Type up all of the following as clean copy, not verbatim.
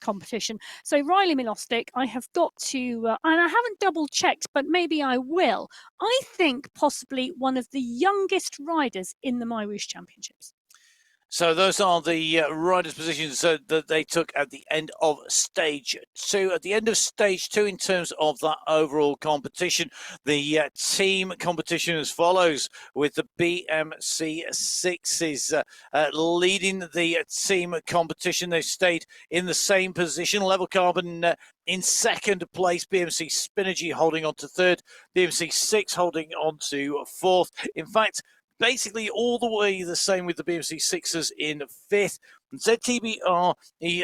competition. So Riley Milostic, I have got to, and I haven't double checked, but maybe I will. I think possibly one of the youngest riders in the MyWhoosh Championships. So those are the riders' positions that they took at the end of stage 2. At the end of stage 2, in terms of that overall competition, the team competition as follows, with the BMC 6s leading the team competition. They stayed in the same position. Level Carbon in second place, BMC Spinergy holding on to third, BMC 6 holding on to fourth. In fact, basically all the way the same with the BMC 6s in fifth. ZTBR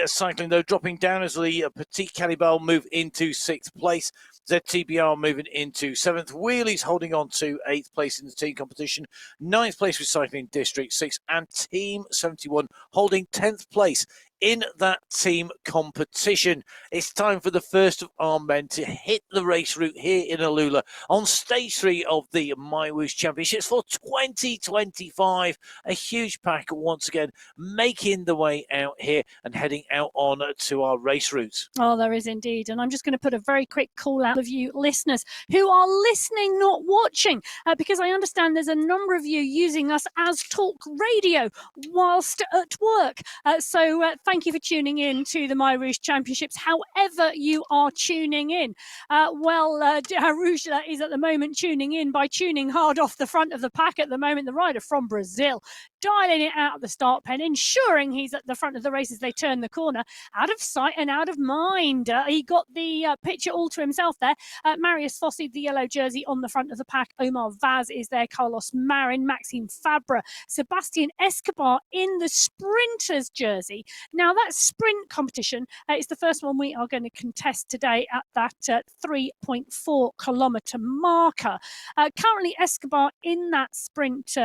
cycling, though, dropping down as the Petit Cannibal move into sixth place. ZTBR moving into seventh. Wheelies holding on to eighth place in the team competition. Ninth place with Cycling District 6. And Team 71 holding 10th place in that team competition. It's time for the first of our men to hit the race route here in Alula on stage 3 of the MyWhoosh Championships for 2025. A huge pack once again making the way out here and heading out on to our race routes. Oh, there is indeed. And I'm just going to put a very quick call out of you listeners who are listening, not watching, because I understand there's a number of you using us as talk radio whilst at work. So thank you for tuning in to the MyWhoosh Championships, however you are tuning in. Arujla is at the moment tuning in by tuning hard off the front of the pack at the moment. The rider from Brazil, dialing it out of the start pen, ensuring he's at the front of the race as they turn the corner. Out of sight and out of mind. He got the picture all to himself there. Marius Fossi, the yellow jersey on the front of the pack. Omar Vaz is there. Carlos Marin, Maxime Fabra, Sebastian Escobar in the sprinters jersey. Now, that sprint competition is the first one we are going to contest today at that 3.4 kilometre marker. Currently, Escobar in that sprint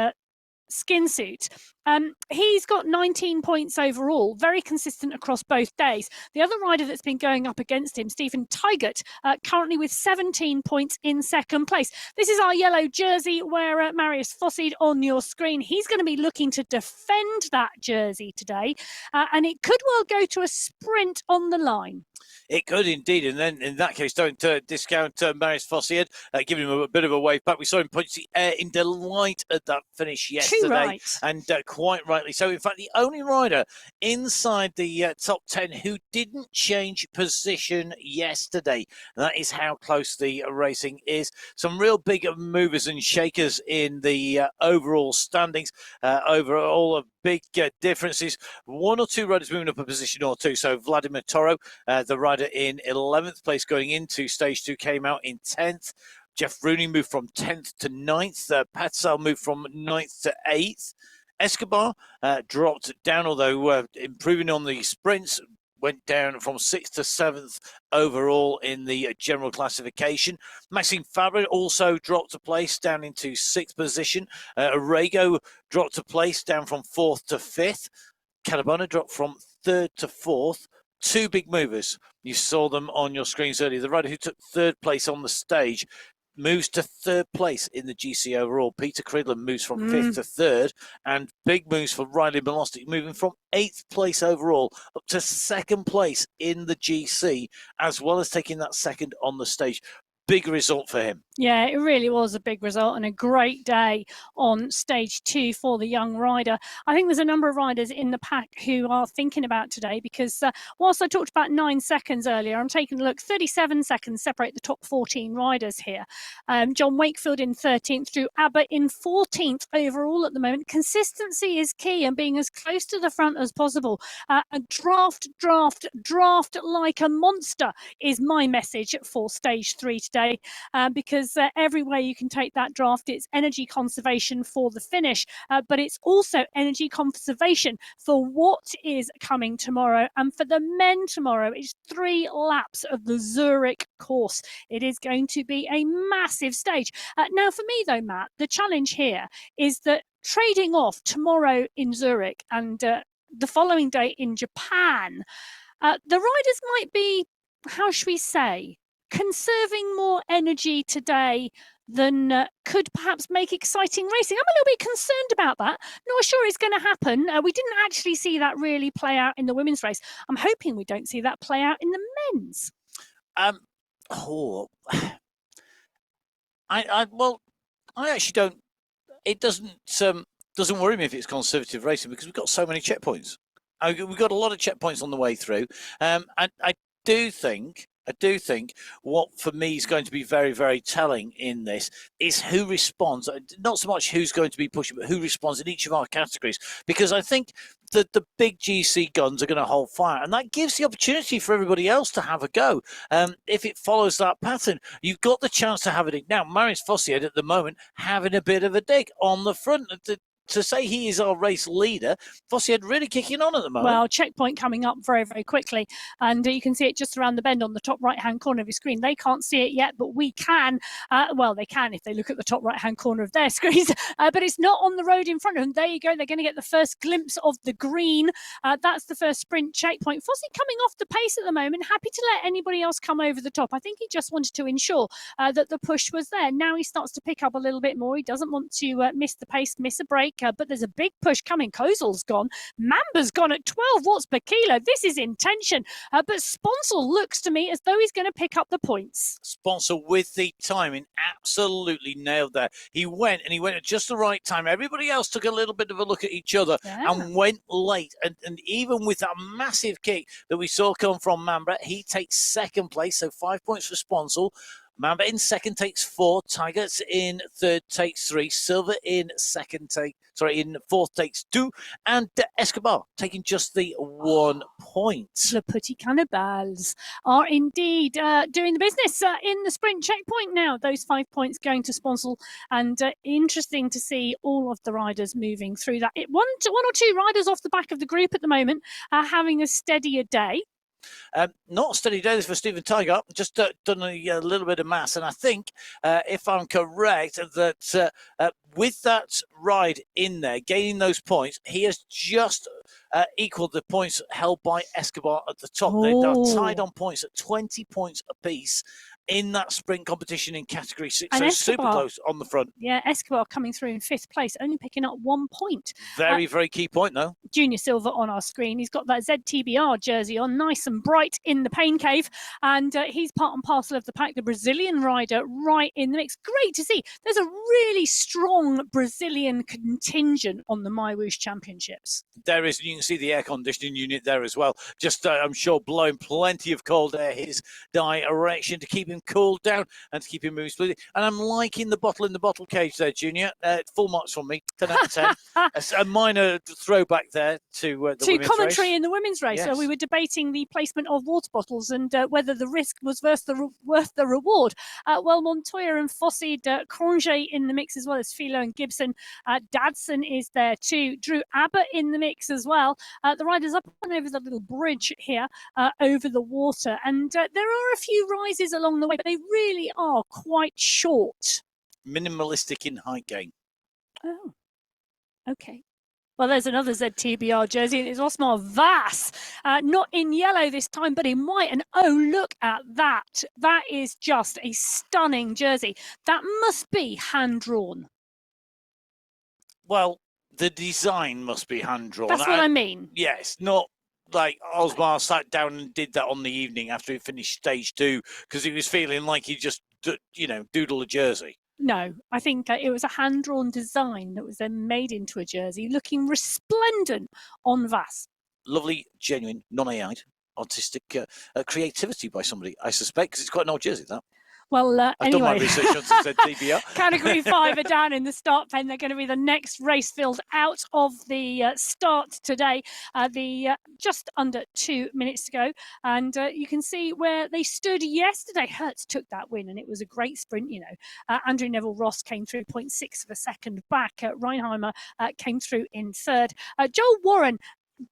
skin suit. He's got 19 points overall, very consistent across both days. The other rider that's been going up against him, Stephen Tigert, currently with 17 points in second place. This is our yellow jersey where Marius Fossid on your screen. He's going to be looking to defend that jersey today, and it could well go to a sprint on the line. It could indeed, and then in that case, don't discount Marius Fossier, giving him a bit of a wave back. We saw him punch the air in delight at that finish yesterday, right. And quite rightly so. In fact, the only rider inside the top 10 who didn't change position yesterday. That is how close the racing is. Some real big movers and shakers in the overall standings. Overall, big differences. One or two riders moving up a position or two. So Vladimir Toro, the rider in 11th place going into stage 2, came out in 10th. Jeff Rooney moved from 10th to 9th. Patsal moved from 9th to 8th. Escobar dropped down, although improving on the sprints, went down from 6th to 7th overall in the general classification. Maxime Fabre also dropped a place down into 6th position. Arrego dropped a place down from 4th to 5th. Cadabona dropped from 3rd to 4th. Two big movers. You saw them on your screens earlier. The rider who took 3rd place on the stage moves to 3rd place in the GC overall. Peter Cridland moves from 5th to 3rd, and big moves for Riley Milostic, moving from 8th place overall up to 2nd place in the GC, as well as taking that 2nd on the stage. Big result for him. Yeah, it really was a big result and a great day on stage 2 for the young rider. I think there's a number of riders in the pack who are thinking about today because whilst I talked about 9 seconds earlier, I'm taking a look. 37 seconds separate the top 14 riders here. John Wakefield in 13th, Drew Abbott in 14th overall at the moment. Consistency is key and being as close to the front as possible. Draft like a monster is my message for stage 3 today, because every way you can take that draft, it's energy conservation for the finish, but it's also energy conservation for what is coming tomorrow. And for the men tomorrow, it's 3 laps of the Zurich course. It is going to be a massive stage. Now, for me, though, Matt, the challenge here is that trading off tomorrow in Zurich and the following day in Japan, the riders might be, how should we say, conserving more energy today than could perhaps make exciting racing. I'm a little bit concerned about that. Not sure it's going to happen. We didn't actually see that really play out in the women's race. I'm hoping we don't see that play out in the men's. Oh, well, I actually don't. It doesn't worry me if it's conservative racing because we've got so many checkpoints. We've got a lot of checkpoints on the way through. I do think what for me is going to be very, very telling in this is who responds. Not so much who's going to be pushing, but who responds in each of our categories. Because I think that the big GC guns are going to hold fire, and that gives the opportunity for everybody else to have a go. If it follows that pattern, you've got the chance to have a dig. Now, Marius Fossier at the moment having a bit of a dig on the front. To say he is our race leader, Fossier really kicking on at the moment. Well, checkpoint coming up very, very quickly. And you can see it just around the bend on the top right-hand corner of your screen. They can't see it yet, but we can. Well, they can if they look at the top right-hand corner of their screens. But it's not on the road in front of them. There you go. They're going to get the first glimpse of the green. That's the first sprint checkpoint. Fossier coming off the pace at the moment. Happy to let anybody else come over the top. I think he just wanted to ensure that the push was there. Now he starts to pick up a little bit more. He doesn't want to miss the pace, miss a break. But there's a big push coming. Kozel's gone. Mamba's gone at 12 watts per kilo. This is intention. But Sponsel looks to me as though he's going to pick up the points. Sponsel with the timing absolutely nailed that. He went at just the right time. Everybody else took a little bit of a look at each other and went late. And even with that massive kick that we saw come from Mamba, he takes second place. So 5 points for Sponsel. Mamba in second takes 4. Tigers in third takes 3. Silver in in fourth takes 2. And Escobar taking just the 1 point. Le Petit Cannibals are indeed doing the business in the sprint checkpoint now. Those 5 points going to Sponsel. And interesting to see all of the riders moving through that. One or two riders off the back of the group at the moment are having a steadier day. Not a steady day for Stephen Tiger. Just done a little bit of maths, and I think, if I'm correct, that with that ride in there, gaining those points, he has just equaled the points held by Escobar at the top. They're tied on points at 20 points apiece in that sprint competition in category 6. And so Escobar, super close on the front. Yeah, Escobar coming through in 5th place, only picking up 1 point. Very, very key point, though. Junior Silver on our screen. He's got that ZTBR jersey on, nice and bright in the pain cave. And he's part and parcel of the pack, the Brazilian rider right in the mix. Great to see. There's a really strong Brazilian contingent on the MyWhoosh Championships. There is. You can see the air conditioning unit there as well. Just, I'm sure, blowing plenty of cold air his direction to keep him cooled down and to keep him moving smoothly. And I'm liking the bottle in the bottle cage there, Junior. Full marks from me, 10 out of 10. A minor throwback there to the women's commentary race. In the women's race. Yes. So we were debating the placement of water bottles and whether the risk was worth the reward. Well, Montoya and Fossey, Cronje in the mix as well as Philo and Gibson. Dadson is there too. Drew Abbott in the mix as well. The riders up and over the little bridge here over the water. And there are a few rises along the way, but they really are quite short. Minimalistic in height gain. Oh, okay. Well, there's another ZTBR jersey, and it's Osmar Vass. Not in yellow this time, but in white. And oh, look at that. That is just a stunning jersey. That must be hand-drawn. Well, the design must be hand-drawn. That's what I mean. Yes, not like Osmar sat down and did that on the evening after he finished stage 2 because he was feeling like he just, doodled a jersey. No, I think it was a hand-drawn design that was then made into a jersey, looking resplendent on Vass. Lovely, genuine, non-AI'd, artistic creativity by somebody, I suspect, because it's quite an old jersey, that. Well, I've anyway, done my research on ZTBR. Category 5 are down in the start pen. They're going to be the next race filled out of the start today. Just under 2 minutes to go. And you can see where they stood yesterday. Hertz took that win, and it was a great sprint, Andrew Neville-Ross came through 0.6 of a second back. Reinheimer came through in third. Joel Warren,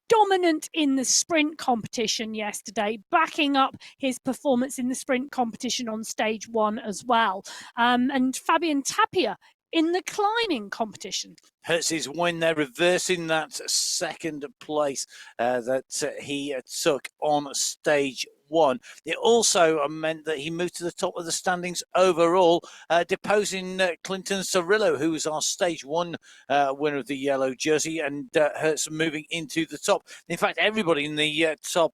dominant in the sprint competition yesterday, backing up his performance in the sprint competition on stage 1 as well. And Fabian Tapia in the climbing competition. Hertz is when they're reversing that second place that he took on stage 1. It also meant that he moved to the top of the standings overall, deposing Clinton Cirillo, who was our stage 1 winner of the yellow jersey, and Hertz moving into the top. In fact, everybody in the top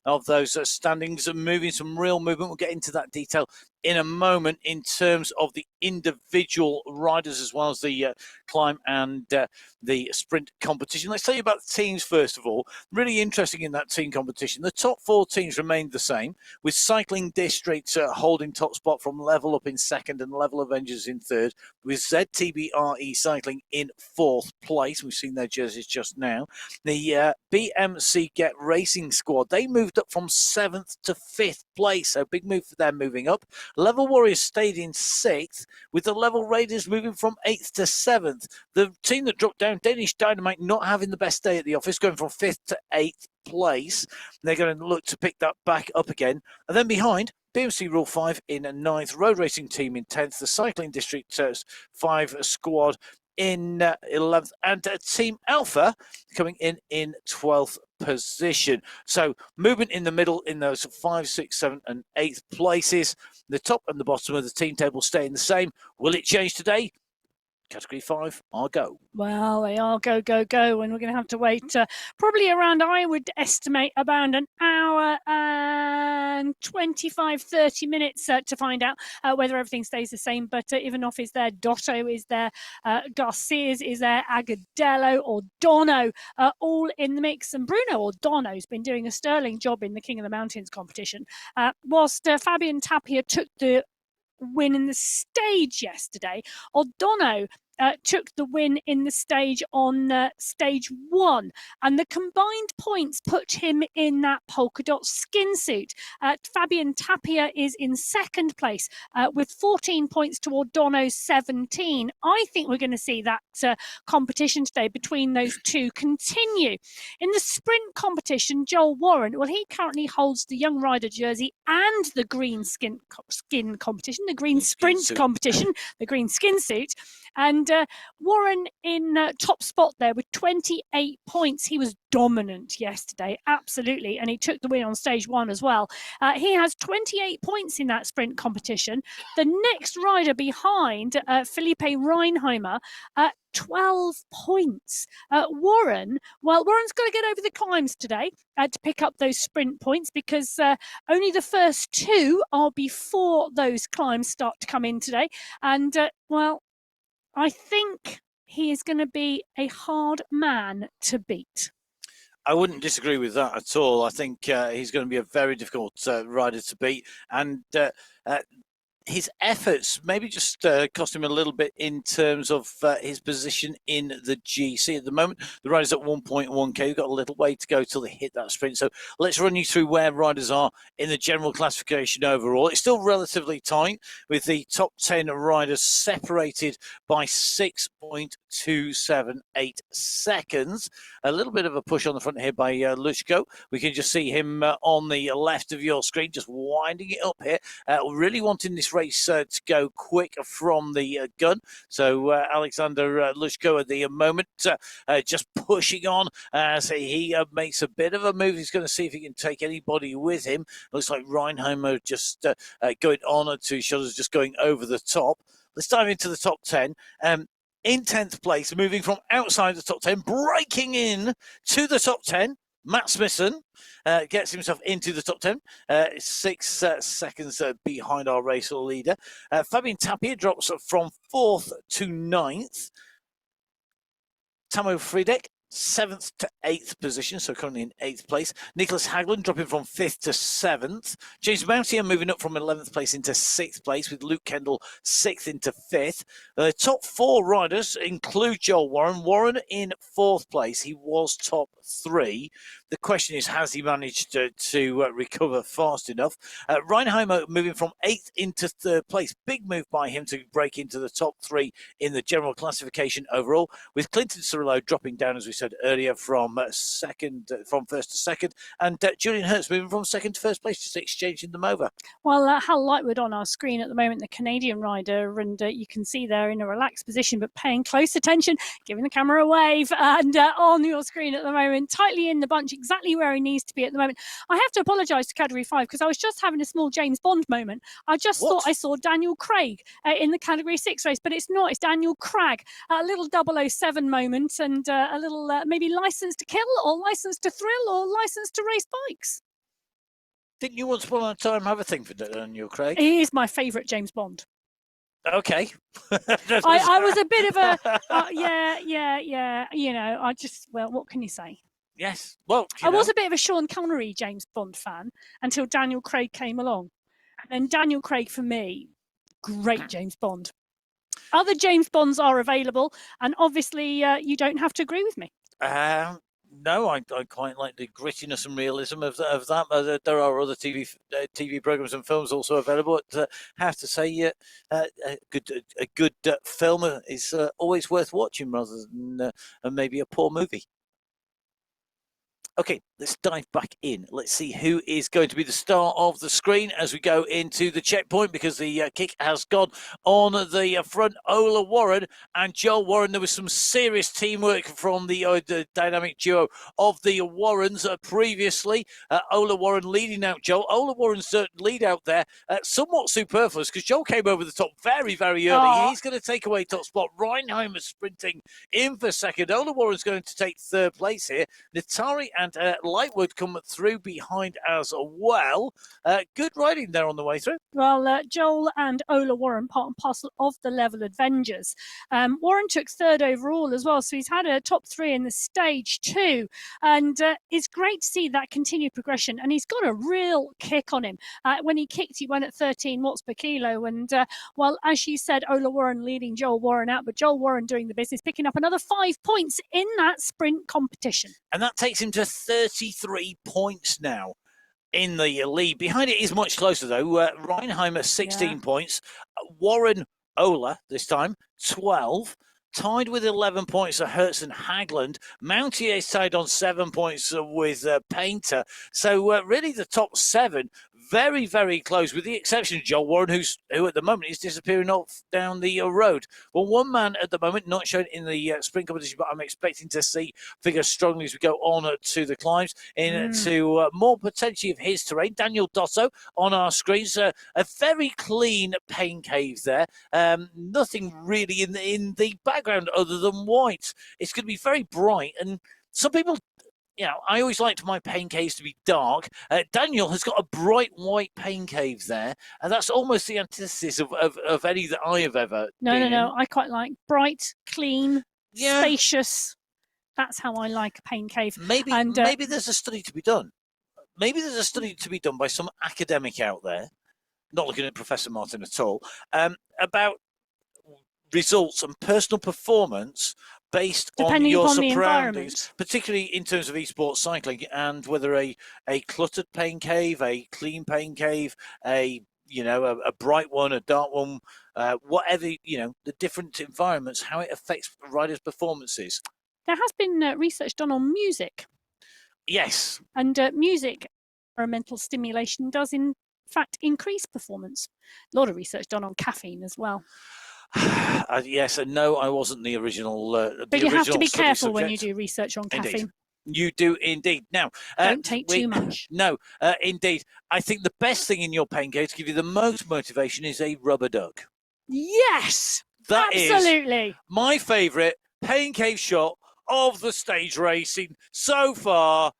of those standings are moving, some real movement. We'll get into that detail in a moment in terms of the individual riders as well as the climb and the sprint competition. Let's tell you about the teams first of all. Really interesting in that team competition. The top 4 teams remained the same, with Cycling District holding top spot from Level Up in second and Level Avengers in third, with ZTBRE Cycling in 4th place. We've seen their jerseys just now. The BMC Get Racing squad, they moved up from 7th to 5th place, so big move for them moving up. Level Warriors stayed in 6th, with the Level Raiders moving from 8th to 7th. The team that dropped down, Danish Dynamite, not having the best day at the office, going from 5th to 8th place. They're going to look to pick that back up again. And then behind, BMC Rule 5 in 9th, Road Racing Team in 10th, the Cycling District 5 squad in 11th, and Team Alpha coming in 12th position. So movement in the middle in those 5, 6, 7 and 8th places. The top and the bottom of the team table staying the same. Will it change today? Category 5 are go. Well, they are go, go, go, and we're going to have to wait probably around, I would estimate, about an hour and 25, 30 minutes to find out whether everything stays the same. But Ivanov is there, Dotto is there, Garcias is there, Agadello, O'Dono, all in the mix. And Bruno O'Dono's been doing a sterling job in the King of the Mountains competition. Whilst Fabian Tapia took the win in the stage yesterday, O'Dono took the win in the stage on stage 1, and the combined points put him in that polka dot skin suit. Fabian Tapia is in 2nd place with 14 points to O'Dono's 17. I think we're going to see that competition today between those two continue. In the sprint competition, Joel Warren, well, he currently holds the young rider jersey and the green skin competition, the green sprint competition, the green skin suit. And Warren in top spot there with 28 points. He was dominant yesterday, absolutely. And he took the win on stage 1 as well. He has 28 points in that sprint competition. The next rider behind, Felipe Reinheimer, 12 points. Warren's got to get over the climbs today to pick up those sprint points, because only the first 2 are before those climbs start to come in today. And, I think he is going to be a hard man to beat. I wouldn't disagree with that at all. I think he's going to be a very difficult rider to beat. And his efforts maybe just cost him a little bit in terms of his position in the GC. At the moment, the rider's at 1.1k. We've got a little way to go till they hit that sprint. So let's run you through where riders are in the general classification overall. It's still relatively tight, with the top 10 riders separated by 6.278 seconds. A little bit of a push on the front here by Lushko. We can just see him on the left of your screen, just winding it up here. Really wanting this race to go quick from the gun. So Alexander Lushko at the moment just pushing on as he makes a bit of a move. He's going to see if he can take anybody with him. Looks like Reinheimer just going on to his shoulders, just going over the top. Let's dive into the top 10. In 10th place, moving from outside the top 10, breaking in to the top 10, Matt Smithson gets himself into the top 10, 6 seconds behind our race leader. Fabian Tapia drops from 4th to 9th. Tamo Friedek, 7th to 8th position, so currently in 8th place. Nicholas Hagland dropping from 5th to 7th. James Mountier moving up from 11th place into 6th place, with Luke Kendall 6th into 5th. The top 4 riders include Joel Warren. Warren in 4th place. He was top 3. The question is, has he managed to recover fast enough? Reinheimer moving from 8th into 3rd place. Big move by him to break into the top 3 in the general classification overall, with Clinton Cirillo dropping down, as we said earlier, from 1st to 2nd, and Julian Hertz moving from 2nd to 1st place, just exchanging them over. Well, Hal Lightwood on our screen at the moment, the Canadian rider, and you can see there in a relaxed position, but paying close attention, giving the camera a wave, and on your screen at the moment, tightly in the bunch. exactly where he needs to be at the moment. I have to apologise to Category 5 because I was just having a small James Bond moment. I just thought I saw Daniel Craig in the Category 6 race, but it's not. It's Daniel Craig. A little 007 moment and a little maybe License to Kill or License to Thrill or License to Race Bikes. Didn't you once upon a time have a thing for Daniel Craig? He is my favourite James Bond. Okay. I was a bit of a, yeah. You know, what can you say? Yes. Well, I was a bit of a Sean Connery James Bond fan until Daniel Craig came along. And then Daniel Craig, for me, great James Bond. Other James Bonds are available, and obviously you don't have to agree with me. No, I quite like the grittiness and realism of that. There are other TV programs and films also available. But I have to say, a good film is always worth watching rather than maybe a poor movie. Okay, let's dive back in. Let's see who is going to be the star of the screen as we go into the checkpoint, because the kick has gone on the front. Ola Warren and Joel Warren. There was some serious teamwork from the dynamic duo of the Warrens previously. Ola Warren leading out Joel. Ola Warren's lead out there somewhat superfluous because Joel came over the top very, very early. Oh. He's going to take away top spot. Reinheimer sprinting in for second. Ola Warren's going to take third place here. Natari and Lightwood come through behind as well. Good riding there on the way through. Well, Joel and Ola Warren, part and parcel of the Level Avengers. Warren took third overall as well, so he's had a top three in the stage too. And it's great to see that continued progression. And he's got a real kick on him. When he kicked, he went at 13 watts per kilo. And well, as you said, Ola Warren leading Joel Warren out, but Joel Warren doing the business, picking up another 5 points in that sprint competition. And that takes him to 33 points now in the lead. Behind it is much closer, though. Reinheimer, 16 points. Warren, Ola, this time, 12. Tied with 11 points are Hertz and Hagland. Mountier is tied on 7 points with Painter. So really the top 7, very, very close, with the exception of Joel Warren, who at the moment is disappearing off down the road. Well, one man at the moment not shown in the sprint competition, but I'm expecting to see figure strongly as we go on to the climbs into more potentially of his terrain. Daniel Dotto on our screens. A very clean pain cave there. Nothing really in the background other than white. It's going to be very bright, and some people, you know, I always liked my pain caves to be dark. Daniel has got a bright white pain cave there, and that's almost the antithesis of any that I have ever been No. I quite like bright, clean, spacious. That's how I like a pain cave. Maybe there's a study to be done. Maybe there's a study to be done by some academic out there, not looking at Professor Martin at all, about results and personal performance based on your surroundings, particularly in terms of esports cycling, and whether a cluttered pain cave, a clean pain cave, a bright one, a dark one, whatever, the different environments, how it affects riders' performances. There has been research done on music. Yes. And music, environmental stimulation, does in fact increase performance. A lot of research done on caffeine as well. Yes and no, I wasn't the original. But you have to be careful when you do research on caffeine. Indeed. You do indeed. Now, don't take too much. No, indeed. I think the best thing in your pain cave to give you the most motivation is a rubber duck. Yes, that absolutely. Is my favourite pain cave shot of the stage racing so far.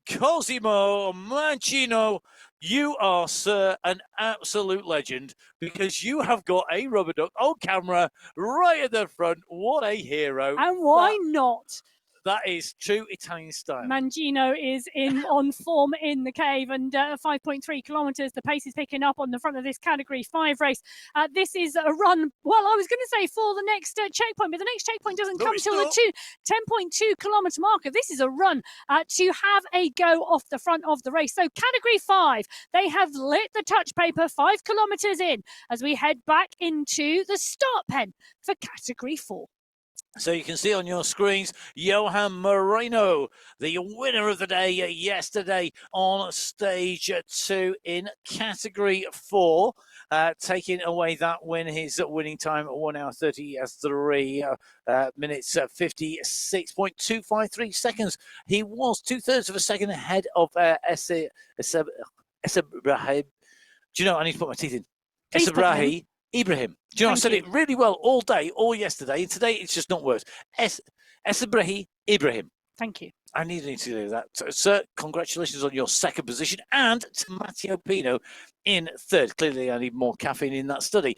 Cosimo Mancino, you are, sir, an absolute legend, because you have got a rubber duck on camera right at the front. What a hero. And why not? That is true Italian style. Mangino is on form in the cave, and 5.3 kilometres. The pace is picking up on the front of this Category 5 race. This is a run, well, I was going to say for the next checkpoint, but the next checkpoint doesn't come till the 10.2 kilometre marker. This is a run to have a go off the front of the race. So Category 5, they have lit the touch paper 5 kilometres in as we head back into the start pen for Category 4. So you can see on your screens, Johan Moreno, the winner of the day yesterday on stage 2 in category 4, taking away that win. His winning time 1 hour 33 minutes 56.253 seconds. He was 2/3 of a second ahead of Esebrahi. Do you know? I need to put my teeth in. Esebrahi Ibrahim. Do you know, I said it really well all day, all yesterday, and today it's just not worked. Esebrahi Ibrahim. Thank you. I need to do that. So, sir, congratulations on your second position, and to Matteo Pino in third. Clearly, I need more caffeine in that study.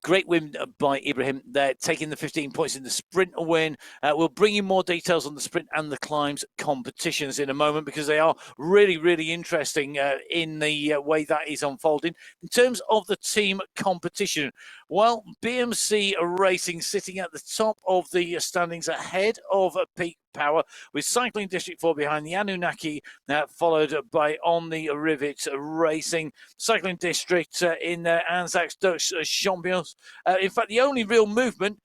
Great win by Ibrahim. They're taking the 15 points in the sprint win. We'll bring you more details on the sprint and the climbs competitions in a moment, because they are really, really interesting in the way that is unfolding. In terms of the team competition, well, BMC Racing sitting at the top of the standings ahead of Peak Power, with Cycling District 4 behind the Anunnaki, followed by On the Rivet Racing. Cycling District in Anzac's Dutch Champions. In fact, the only real movement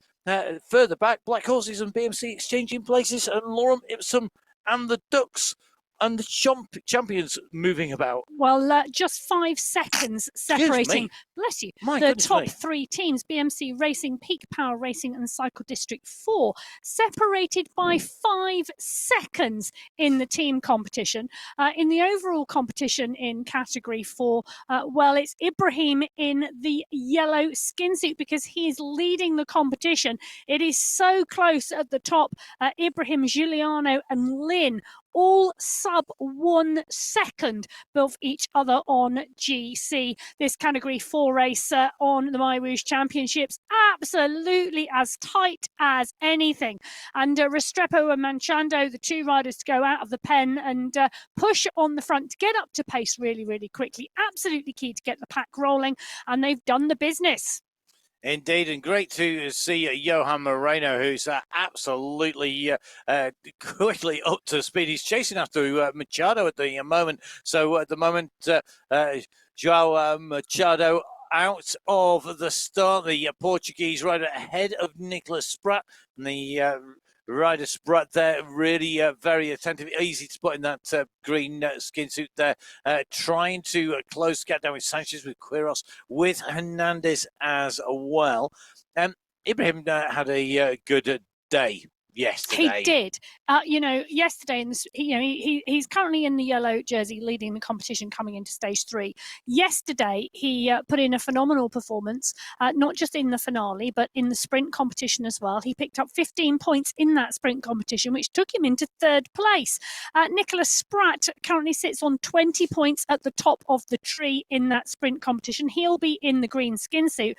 further back, Black Horses and BMC exchanging places, and Lorem Ipsum and the Ducks and the champions moving about. Well, just 5 seconds separating, bless you, the top 3 teams, BMC Racing, Peak Power Racing and Cycle District 4, separated by 5 seconds in the team competition. In the overall competition in category 4, well, it's Ibrahim in the yellow skin suit, because he is leading the competition. It is so close at the top. Ibrahim, Giuliano and Lynn all sub 1 second above each other on GC. This category 4 race on the MyWhoosh Championships, absolutely as tight as anything. And Restrepo and Manchando, the 2 riders to go out of the pen and push on the front to get up to pace really, really quickly. Absolutely key to get the pack rolling, and they've done the business. Indeed, and great to see Johan Moreno, who's absolutely quickly up to speed. He's chasing after Machado at the moment. So at the moment, Joao Machado out of the start. The Portuguese rider ahead of Nicholas Spratt, and the rider Spratt there, really very attentive, easy to spot in that green skin suit there, trying to close the gap down with Sanchez, with Quiros, with Hernandez as well. Ibrahim had a good day yesterday. He did. Yesterday, he's currently in the yellow jersey, leading the competition coming into stage 3. Yesterday, he put in a phenomenal performance, not just in the finale, but in the sprint competition as well. He picked up 15 points in that sprint competition, which took him into 3rd place. Nicholas Spratt currently sits on 20 points at the top of the tree in that sprint competition. He'll be in the green skin suit.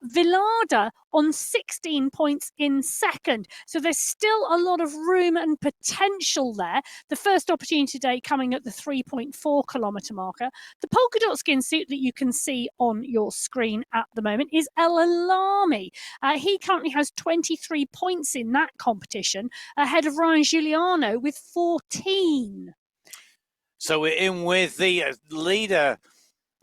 Villada on 16 points in 2nd. So there's still a lot of room and potential there. The first opportunity today coming at the 3.4 kilometre marker. The polka dot skin suit that you can see on your screen at the moment is El Alami. He currently has 23 points in that competition, ahead of Ryan Giuliano with 14. So we're in with the leader,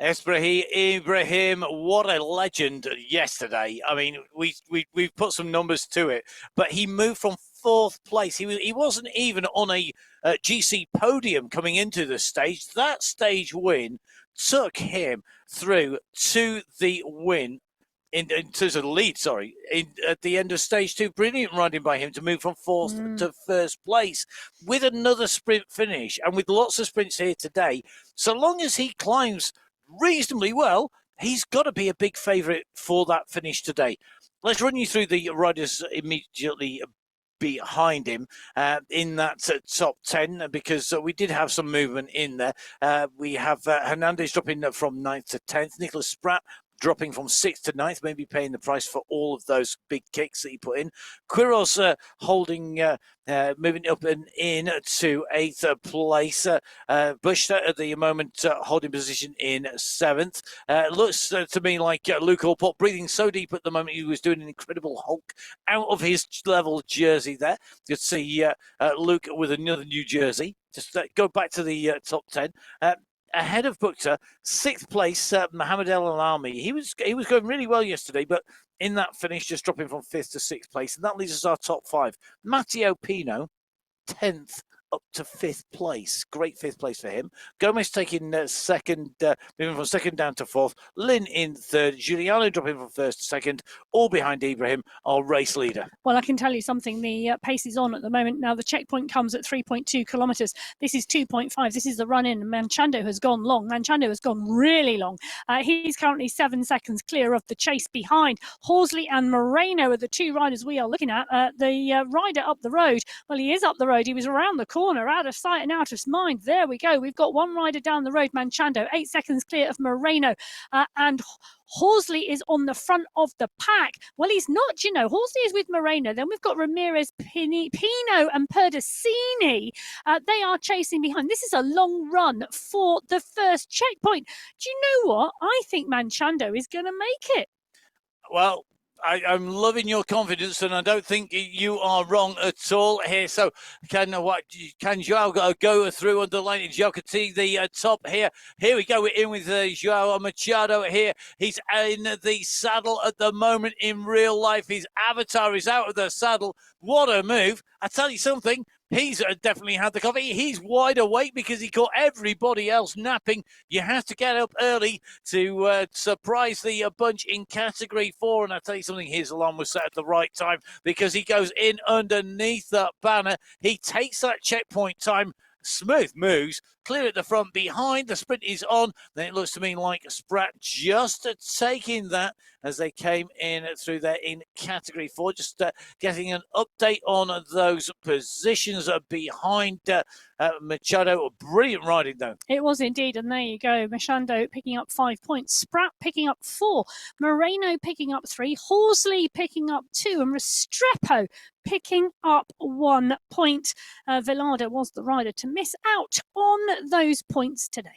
Ibrahim. What a legend yesterday. I mean, we've put some numbers to it, but he moved from 4th place. He wasn't even on a GC podium coming into the stage. That stage win took him through to the win. In terms of the lead, at the end of stage 2, brilliant riding by him to move from 4th to 1st place with another sprint finish, and with lots of sprints here today. So long as he climbs reasonably well, he's got to be a big favourite for that finish today. Let's run you through the riders immediately behind him in that top 10, because we did have some movement in there. We have Hernandez dropping from 9th to 10th, Nicholas Spratt dropping from 6th to 9th, maybe paying the price for all of those big kicks that he put in. Quiros holding, moving up and in to 8th place. Bush at the moment holding position in 7th. Looks to me like Luke Allport breathing so deep at the moment. He was doing an incredible Hulk out of his level jersey there. You could see Luke with another new jersey. Just go back to the top 10. ahead of Bukta. 6th place, Mohamed El Alami. He was going really well yesterday, but in that finish, just dropping from 5th to 6th place. And that leaves us our top 5. Matteo Pino, 10th up to 5th place. Great 5th place for him. Gomez taking 2nd, moving from 2nd down to 4th. Lynn in 3rd. Giuliano dropping from 1st to 2nd, all behind Ibrahim, our race leader. Well, I can tell you something. The pace is on at the moment. Now, the checkpoint comes at 3.2 kilometres. This is 2.5. This is the run in. Manchando has gone long. Manchando has gone really long. He's currently 7 seconds clear of the chase behind. Horsley and Moreno are the 2 riders we are looking at. The rider up the road, well, he is up the road. He was around the corner, out of sight and out of mind. There we go. We've got one rider down the road, Manchando, 8 seconds clear of Moreno. And Horsley is on the front of the pack. Well, he's not, Horsley is with Moreno. Then we've got Ramirez, Pino and Perdicini. They are chasing behind. This is a long run for the first checkpoint. Do you know what? I think Manchando is going to make it. Well, I'm loving your confidence, and I don't think you are wrong at all here. So can Joao go through on the line? Joao can see the top here. Here we go. We're in with Joao Machado here. He's in the saddle at the moment in real life. His avatar is out of the saddle. What a move. I tell you something. He's definitely had the coffee. He's wide awake because he caught everybody else napping. You have to get up early to surprise the bunch in Category 4. And I tell you something, his alarm was set at the right time because he goes in underneath that banner. He takes that checkpoint time. Smooth moves, clear at the front, behind, the sprint is on. Then it looks to me like Spratt just taking that as they came in through there in Category 4. Just getting an update on those positions behind Machado. Brilliant riding, though. It was indeed, and there you go. Machado picking up 5 points. Spratt picking up 4. Moreno picking up 3. Horsley picking up 2. And Restrepo picking up 1 point. Velada was the rider to miss out on those points today.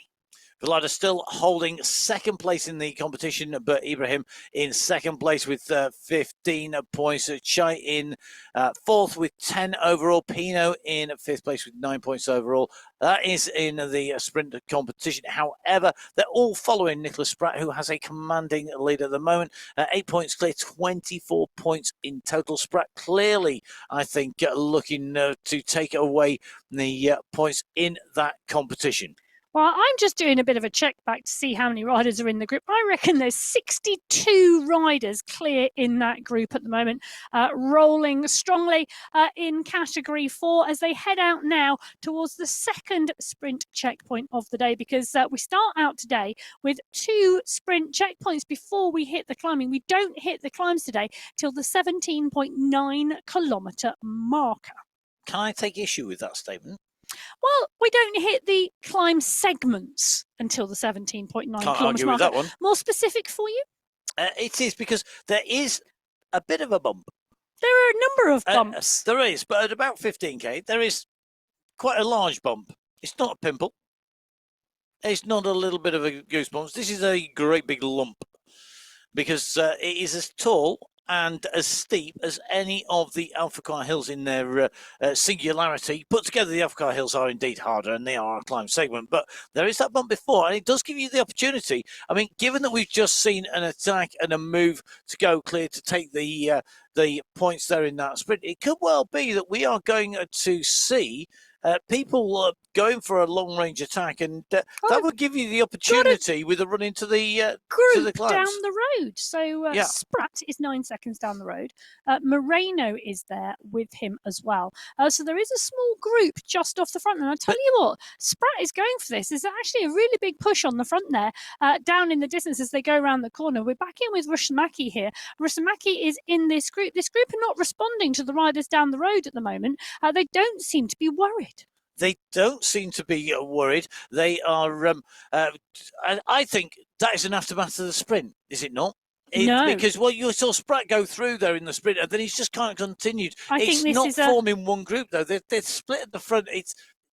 Velada still holding 2nd place in the competition, but Ibrahim in 2nd place with 15 points. Chai in 4th with 10 overall. Pino in 5th place with 9 points overall. That is in the sprint competition. However, they're all following Nicholas Spratt, who has a commanding lead at the moment. 8 points clear, 24 points in total. Spratt clearly, I think, looking to take away the points in that competition. Well, I'm just doing a bit of a check back to see how many riders are in the group. I reckon there's 62 riders clear in that group at the moment, rolling strongly in Category 4 as they head out now towards the 2nd sprint checkpoint of the day, because we start out today with 2 sprint checkpoints before we hit the climbing. We don't hit the climbs today till the 17.9 kilometre marker. Can I take issue with that statement? Well, we don't hit the climb segments until the 17.9 Can't argue with that one. More specific for you? It is, because there is a bit of a bump. There are a number of bumps. There is, but at about 15k, there is quite a large bump. It's not a pimple. It's not a little bit of a goosebumps. This is a great big lump, because it is as tall and as steep as any of the Alphacar hills in their singularity. Put together, the Alphacar hills are indeed harder, and they are a climb segment, but there is that bump before, and it does give you the opportunity. I mean, given that we've just seen an attack and a move to go clear to take the points there in that sprint, it could well be that we are going to see people going for a long-range attack, and that would give you the opportunity with a run into the climbs. Down the road. So Spratt is 9 seconds down the road. Moreno is there with him as well. So there is a small group just off the front. And I tell you what, Spratt is going for this. There's actually a really big push on the front there, down in the distance as they go around the corner. We're back in with Rushamaki here. Rushamaki is in this group. This group are not responding to the riders down the road at the moment. They don't seem to be worried. They don't seem to be worried. They are. I think that is an aftermath of the sprint, is it not? No. Because, well, you saw Spratt go through there in the sprint, and then he's just kind of continued. It's not forming one group, though. They're split at the front.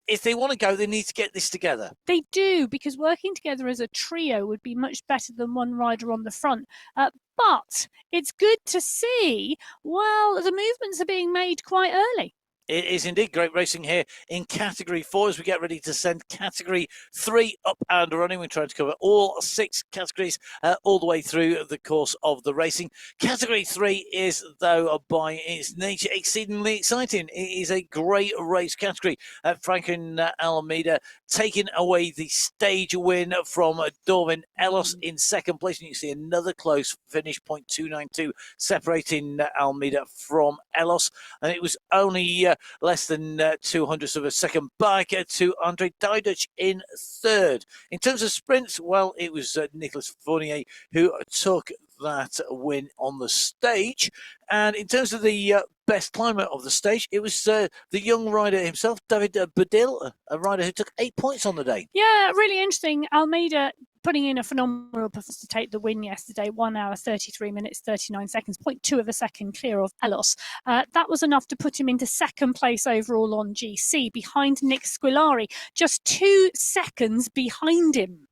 If they want to go, they need to get this together. They do, because working together as a trio would be much better than one rider on the front. But it's good to see, well, the movements are being made quite early. It is indeed great racing here in Category 4 as we get ready to send Category 3 up and running. We're trying to cover all 6 categories all the way through the course of the racing. Category 3 is, though, by its nature, exceedingly exciting. It is a great race category. Franklin Almeida taking away the stage win from Dorvin Ellis in second place. And you see another close finish, 0.292, separating Almeida from Ellis. And it was only less than 200ths of a second back to Andre Diduch in third. In terms of sprints, well, it was Nicolas Fournier who took that win on the stage. And in terms of the best climber of the stage, it was the young rider himself, David Badil, a rider who took 8 points on the day. Yeah, really interesting. Almeida putting in a phenomenal performance to take the win yesterday, 1 hour, 33 minutes, 39 seconds, 0.2 of a second clear of Ellos. That was enough to put him into second place overall on GC, behind Nick Squillari, just 2 seconds behind him.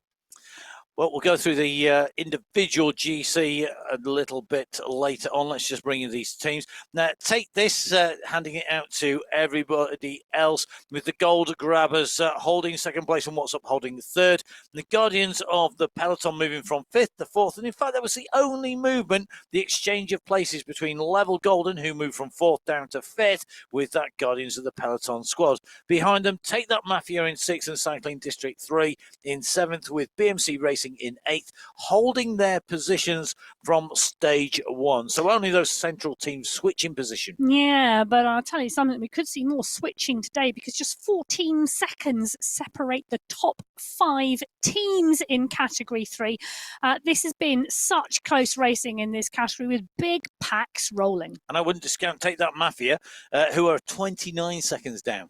Well, we'll go through the individual GC a little bit later on. Let's just bring in these teams. Now, take this, handing it out to everybody else, with the gold grabbers holding second place and What's Up holding third. The Guardians of the Peloton moving from 5th to 4th. And in fact, that was the only movement, the exchange of places between Level Golden, who moved from 4th down to 5th, with that Guardians of the Peloton squad. Behind them, Take That Mafia in 6th and Cycling District 3 in 7th, with BMC Racing in 8th, holding their positions from stage 1. So only those central teams switching position. Yeah, but I'll tell you something, we could see more switching today because just 14 seconds separate the top 5 teams in Category 3. This has been such close racing in this category with big packs rolling. And I wouldn't discount Take That Mafia, who are 29 seconds down.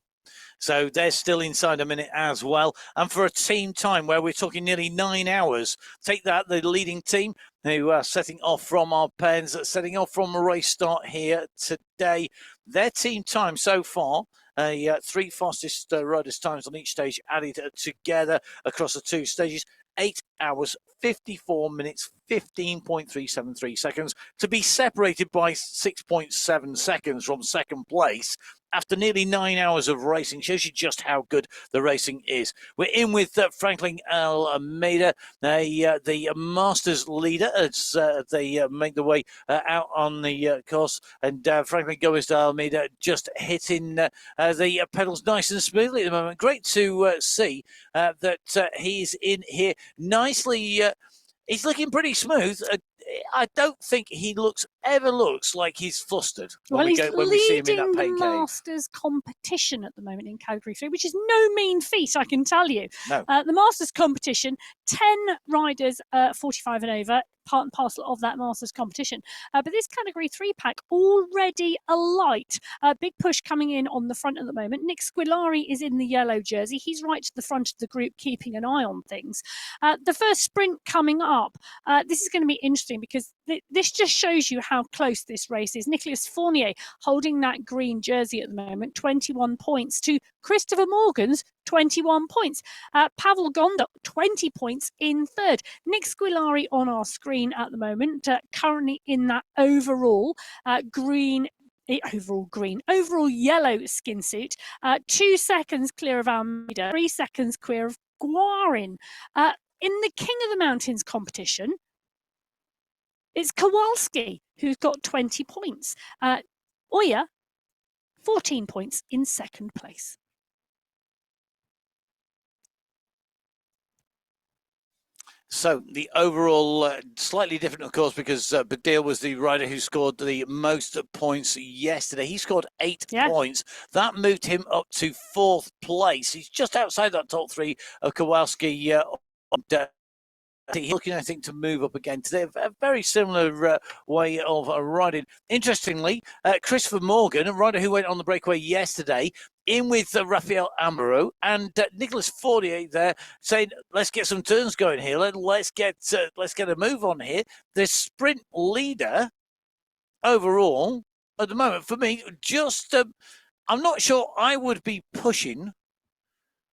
So they're still inside a minute as well. And for a team time where we're talking nearly 9 hours, Take That, the leading team, who are setting off from our pens, setting off from a race start here today. Their team time so far, 3 fastest riders' times on each stage added together across the 2 stages. 8 hours, 54 minutes, 15.373 seconds, to be separated by 6.7 seconds from second place after nearly 9 hours of racing. Shows you just how good the racing is. We're in with Franklin Almeida, the Masters leader, as they make the way out on the course. And Franklin Gomez Almeida just hitting the pedals nice and smoothly at the moment. Great to see that he's in here nicely. He's looking pretty smooth. I don't think he ever looks like he's flustered when we see him in that pain cave. The Masters competition at the moment in Category 3, which is no mean feat, I can tell you. No. The Masters competition, 10 riders 45 and over, part and parcel of that Masters competition. But this Category 3 pack already alight. Big push coming in on the front at the moment. Nick Squillari is in the yellow jersey. He's right to the front of the group, keeping an eye on things. The first sprint coming up. This is going to be interesting because this just shows you how close this race is. Nicolas Fournier holding that green jersey at the moment, 21 points to Christopher Morgan's 21 points. Pavel Gonda, 20 points in third. Nick Squillari on our screen at the moment, currently in that overall yellow skin suit. 2 seconds clear of Almeida, 3 seconds clear of Guarin. In the King of the Mountains competition, it's Kowalski who's got 20 points. Oya, 14 points in second place. So the overall slightly different, of course, because Badil was the rider who scored the most points yesterday. He scored 8 points. That moved him up to 4th place. He's just outside that top 3 of Kowalski. He's looking, I think, to move up again today. A very similar way of riding. Interestingly, Christopher Morgan, a rider who went on the breakaway yesterday, in with Rafael Amaro and Nicolas Fournier there, saying, "Let's get some turns going here. Let's get a move on here." The sprint leader overall at the moment for me, just I'm not sure I would be pushing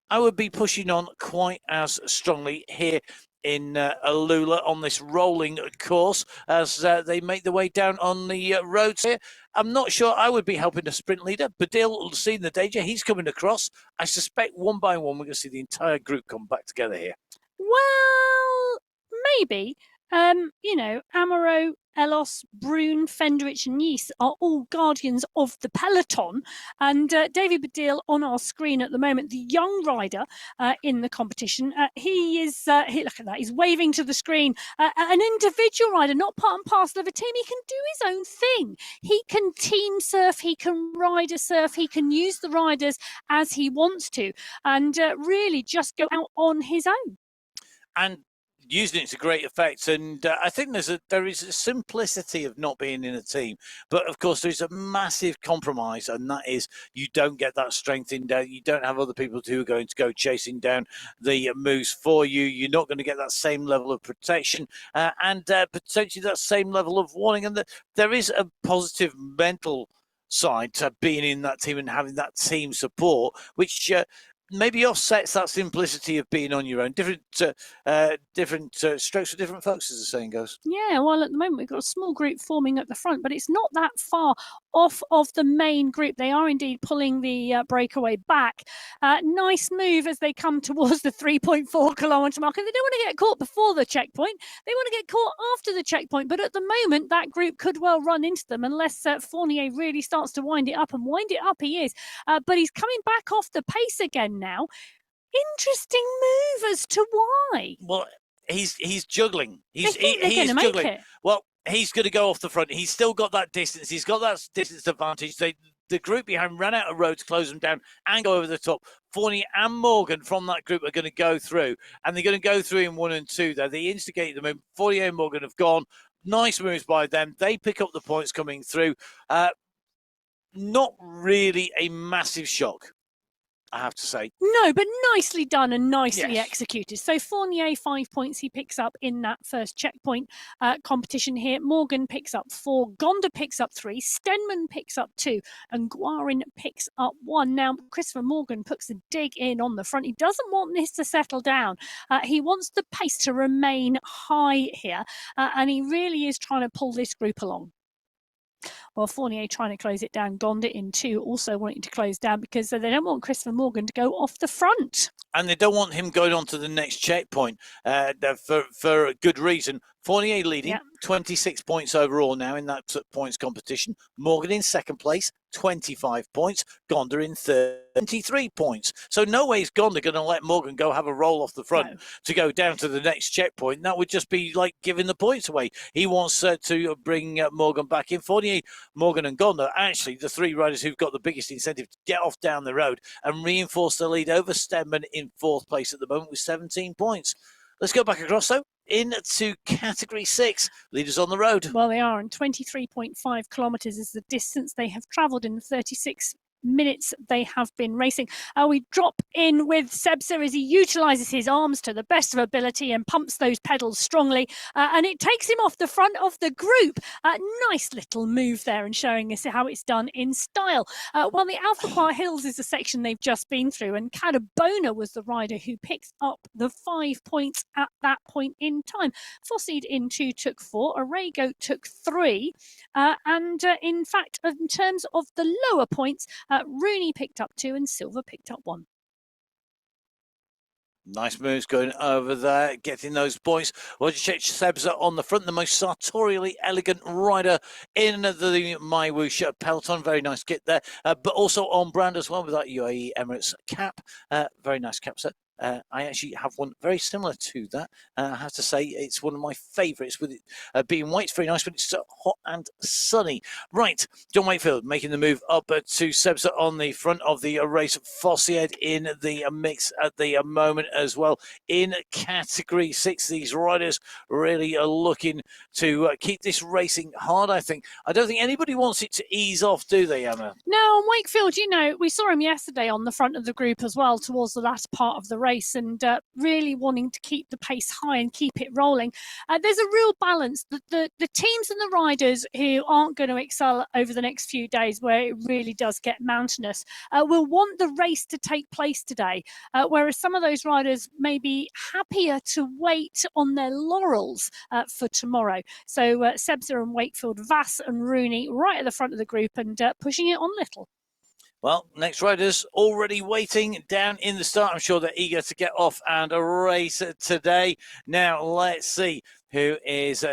on quite as strongly here in Alula on this rolling course as they make their way down on the roads here. I'm not sure I would be helping the sprint leader. Badil, seeing the danger, he's coming across. I suspect one by one we're going to see the entire group come back together here. Well, maybe. Amaro, Elos, Brune, Fenderich, and Nice are all guardians of the peloton. And David Baddiel on our screen at the moment, the young rider in the competition, he is, look at that, he's waving to the screen. An individual rider, not part and parcel of a team. He can do his own thing. He can team surf, he can rider surf, he can use the riders as he wants to, and really just go out on his own. And using it to great effect, and I think there is a simplicity of not being in a team, but of course there's a massive compromise, and that is you don't get that strength in down. You don't have other people who are going to go chasing down the moves for you. You're not going to get that same level of protection and potentially that same level of warning, and there is a positive mental side to being in that team and having that team support, which maybe offsets that simplicity of being on your own. Different strokes for different folks, as the saying goes. Yeah, well, at the moment we've got a small group forming at the front, but it's not that far off of the main group. They are indeed pulling the breakaway back. Nice move as they come towards the 3.4 kilometre mark. And they don't want to get caught before the checkpoint. They want to get caught after the checkpoint. But at the moment, that group could well run into them unless Fournier really starts to wind it up. And wind it up he is. But he's coming back off the pace again now. Interesting move as to why. Well, he's juggling. He's juggling. It. Well, he's going to go off the front. He's still got that distance. He's got that distance advantage. The group behind ran out of road to close them down and go over the top. Fournier and Morgan from that group are going to go through, and they're going to go through in 1 and 2 there. They instigate them in. Fournier and Morgan have gone. Nice moves by them. They pick up the points coming through. Not really a massive shock, I have to say. No, but nicely done and nicely executed. So Fournier, 5 points he picks up in that first checkpoint competition here. Morgan picks up 4. Gonda picks up 3. Stenman picks up 2. And Guarin picks up 1. Now, Christopher Morgan puts the dig in on the front. He doesn't want this to settle down. He wants the pace to remain high here. And he really is trying to pull this group along. Well, Fournier trying to close it down. Gonda in 2 also wanting to close down because they don't want Christopher Morgan to go off the front. And they don't want him going on to the next checkpoint for a good reason. Fournier leading, 26 points overall now in that points competition. Morgan in second place, 25 points. Gonda in third, 23 points. So no way is Gonda going to let Morgan go have a roll off the front to go down to the next checkpoint. That would just be like giving the points away. He wants to bring Morgan back in. Fournier, Morgan and Gonda, actually the 3 riders who've got the biggest incentive to get off down the road and reinforce the lead over Stenman in 4th place at the moment with 17 points. Let's go back across, though, into Category 6. Leaders on the road. Well, they are, and 23.5 kilometres is the distance they have travelled in the 36 minutes they have been racing. We drop in with Sebsa as he utilises his arms to the best of ability and pumps those pedals strongly, and it takes him off the front of the group. Nice little move there and showing us how it's done in style. Well, the Alpha Hills is the section they've just been through, and Cadabona was the rider who picked up the 5 points at that point in time. Fosseed in 2 took 4, Arago took 3, and in fact, in terms of the lower points, Rooney picked up 2 and Silver picked up 1. Nice moves going over there, getting those points. Wojciech Sebza on the front, the most sartorially elegant rider in the MyWhoosh peloton. Very nice kit there, but also on brand as well with that UAE Emirates cap. Very nice cap set. I actually have one very similar to that. I have to say it's one of my favourites with it being white. It's very nice, but it's so hot and sunny. Right, John Wakefield making the move up to Sebsa on the front of the race. Fossied in the mix at the moment as well. In Category 6, these riders really are looking to keep this racing hard, I think. I don't think anybody wants it to ease off, do they, Emma? No, Wakefield, we saw him yesterday on the front of the group as well towards the last part of the race. race and really wanting to keep the pace high and keep it rolling. There's a real balance. The teams and the riders who aren't going to excel over the next few days, where it really does get mountainous, will want the race to take place today, whereas some of those riders may be happier to wait on their laurels for tomorrow. So Sebza and Wakefield, Vass and Rooney right at the front of the group and pushing it on little. Well, next riders already waiting down in the start. I'm sure they're eager to get off and race today. Now, let's see who is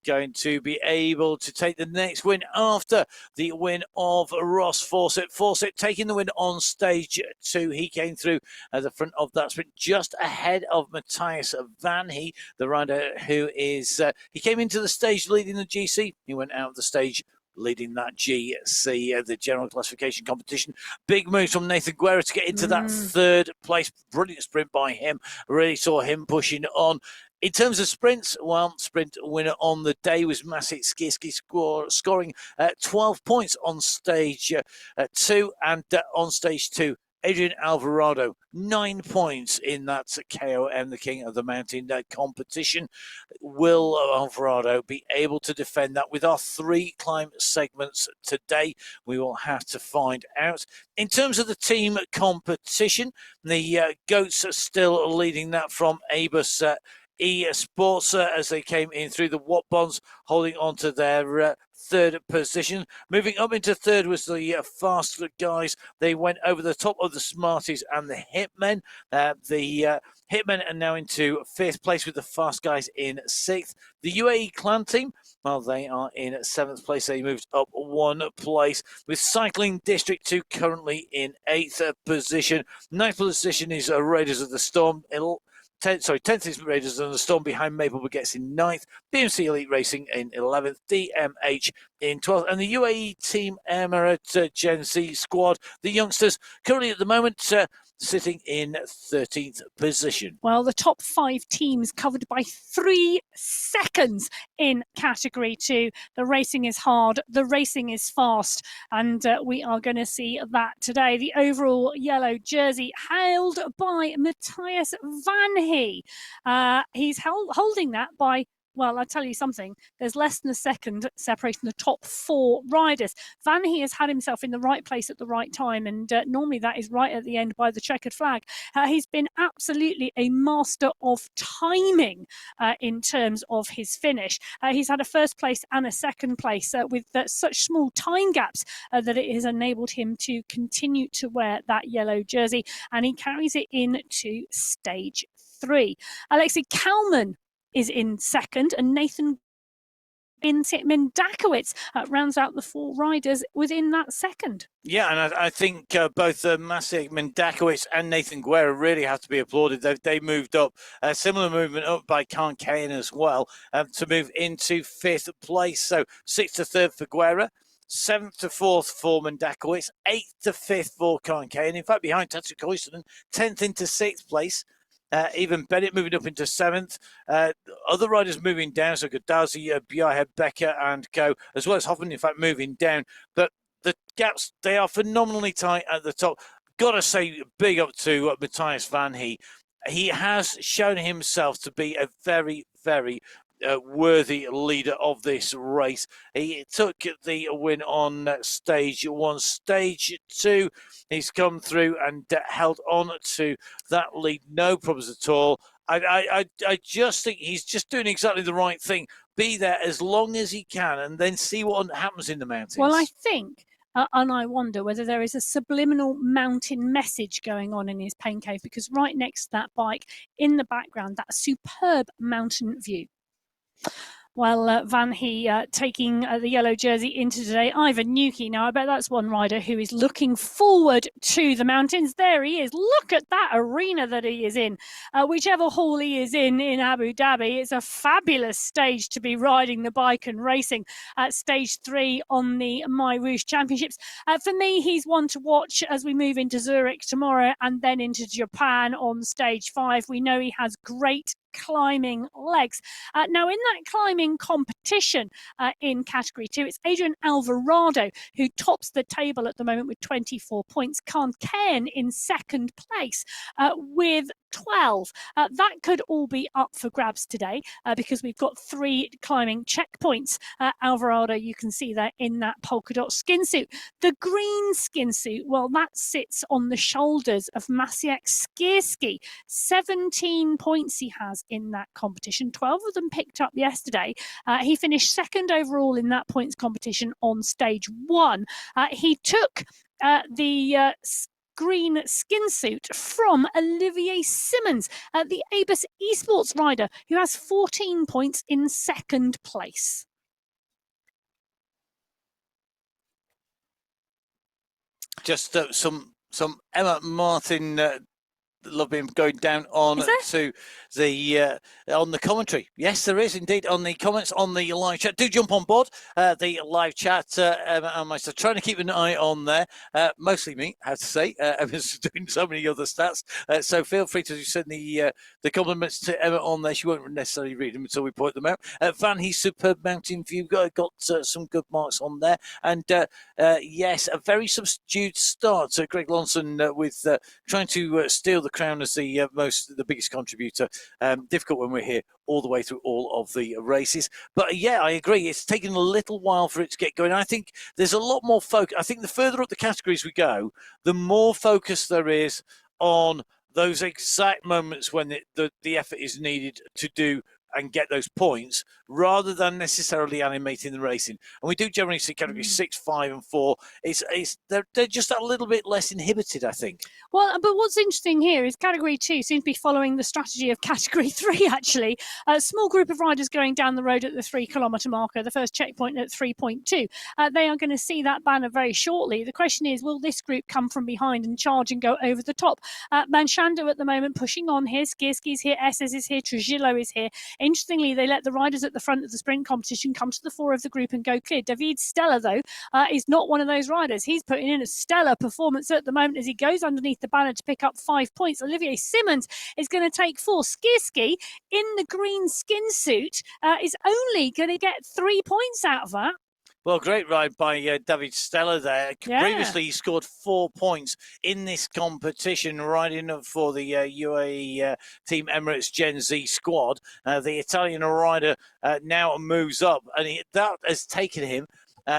going to be able to take the next win after the win of Ross Fawcett. Fawcett taking the win on stage 2. He came through at the front of that sprint just ahead of Matthias Van He, the rider who is, he came into the stage leading the GC. He went out of the stage leading that GC, the general classification competition. Big moves from Nathan Guerra to get into that third place. Brilliant sprint by him. Really saw him pushing on. In terms of sprints, well, sprint winner on the day was Maciej Skierski, scoring 12 points on stage 2, and on stage 2, Adrian Alvarado, 9 points in that KOM, the King of the Mountain competition. Will Alvarado be able to defend that with our 3 climb segments today? We will have to find out. In terms of the team competition, the Goats are still leading that from Abus Sports as they came in through the Watt Bonds, holding on to their third position. Moving up into third was the Fast guys. They went over the top of the Smarties and the Hitmen. The Hitmen are now into 5th place with the Fast guys in 6th. The UAE Clan team, well, they are in 7th place. They moved up 1 place with Cycling District 2 currently in 8th position. 9th position is Raiders of the Storm. 10th is Raiders of the Storm behind Maple Baguettes in 9th, BMC Elite Racing in 11th, DMH in 12th, and the UAE Team Emirates Gen Z squad, the youngsters, currently at the moment sitting in 13th position. Well, the top 5 teams covered by 3 seconds in Category 2. The racing is hard, the racing is fast, and we are going to see that today. The overall yellow jersey held by Matthias Van He. He's holding that by, well, I'll tell you something. There's less than a second separating the top 4 riders. Van He has had himself in the right place at the right time, and normally that is right at the end by the checkered flag. He's been absolutely a master of timing in terms of his finish. He's had a 1st place and a 2nd place with such small time gaps that it has enabled him to continue to wear that yellow jersey, and he carries it into stage 3. Alexei Kalman is in 2nd, and Nathan Mendakowicz rounds out the 4 riders within that 2nd. Yeah, and I think both Maciej Mendakowicz and Nathan Guerra really have to be applauded. They moved up, a similar movement up by Khan Kane as well, to move into 5th place. So 6th to 3rd for Guerra, 7th to 4th for Mendakowicz, 8th to 5th for Khan Kane. In fact, behind Tatsu Koistonen, 10th into 6th place. Even Bennett moving up into 7th. Other riders moving down, so Gadazi, Bjarhe, Becker and Co, as well as Hoffman, in fact, moving down. But the gaps, they are phenomenally tight at the top. Got to say, big up to Matthias Van He. He has shown himself to be a very, very worthy leader of this race. He took the win on stage 1. Stage 2, he's come through and held on to that lead, no problems at all. I just think he's just doing exactly the right thing. Be there as long as he can and then see what happens in the mountains. Well, I think and I wonder whether there is a subliminal mountain message going on in his pain cave, because right next to that bike, in the background, that superb mountain view. Well, Van He taking the yellow jersey into today. Ivan Nuki. Now, I bet that's one rider who is looking forward to the mountains. There he is. Look at that arena that he is in. Whichever hall he is in Abu Dhabi, it's a fabulous stage to be riding the bike and racing at stage 3 on the MyWhoosh Championships. For me, he's one to watch as we move into Zurich tomorrow and then into Japan on stage 5. We know he has great climbing legs. Now, in that climbing competition in Category 2, it's Adrian Alvarado who tops the table at the moment with 24 points. Khan Kane in 2nd place with 12. That could all be up for grabs today because we've got 3 climbing checkpoints. Alvarado, you can see there in that polka dot skin suit. The green skin suit, well, that sits on the shoulders of Maciej Skierski. 17 points he has in that competition, 12 of them picked up yesterday. He finished second overall in that points competition on stage 1. He took the green skin suit from Olivier Simmons, the Abus esports rider, who has 14 points in second place. Just some Emma Martin love him going down on to the on the commentary. Yes, there is indeed on the comments on the live chat. Do jump on board the live chat. Emma and myself trying to keep an eye on there. Mostly me, I have to say. Emma's doing so many other stats, so feel free to send the compliments to Emma on there. She won't necessarily read them until we point them out. Van, he's superb mountain view. Got some good marks on there, and yes, a very subdued start. So Greg Lonson with trying to steal the crown as the biggest contributor. Difficult when we're here all the way through all of the races. But yeah, I agree. It's taken a little while for it to get going. I think there's a lot more focus. I think the further up the categories we go, the more focus there is on those exact moments when the effort is needed to do and get those points, rather than necessarily animating the racing. And we do generally see categories 6, 5, and 4. They're just a little bit less inhibited, I think. Well, but what's interesting here is category 2 seems to be following the strategy of category 3, actually. A small group of riders going down the road at the 3-kilometre marker, the first checkpoint at 3.2. They are going to see that banner very shortly. The question is, will this group come from behind and charge and go over the top? Manchando at the moment pushing on here. Skierski's here, SS is here, Trujillo is here. Interestingly, they let the riders at the front of the sprint competition come to the fore of the group and go clear. David Stella, though, is not one of those riders. He's putting in a stellar performance at the moment as he goes underneath the banner to pick up 5 points. Olivier Simmons is going to take 4. Skierski in the green skin suit is only going to get 3 points out of that. Well, great ride by David Stella there. Yeah. Previously, he scored 4 points in this competition, riding for the UAE Team Emirates Gen Z squad. The Italian rider now moves up, and that has taken him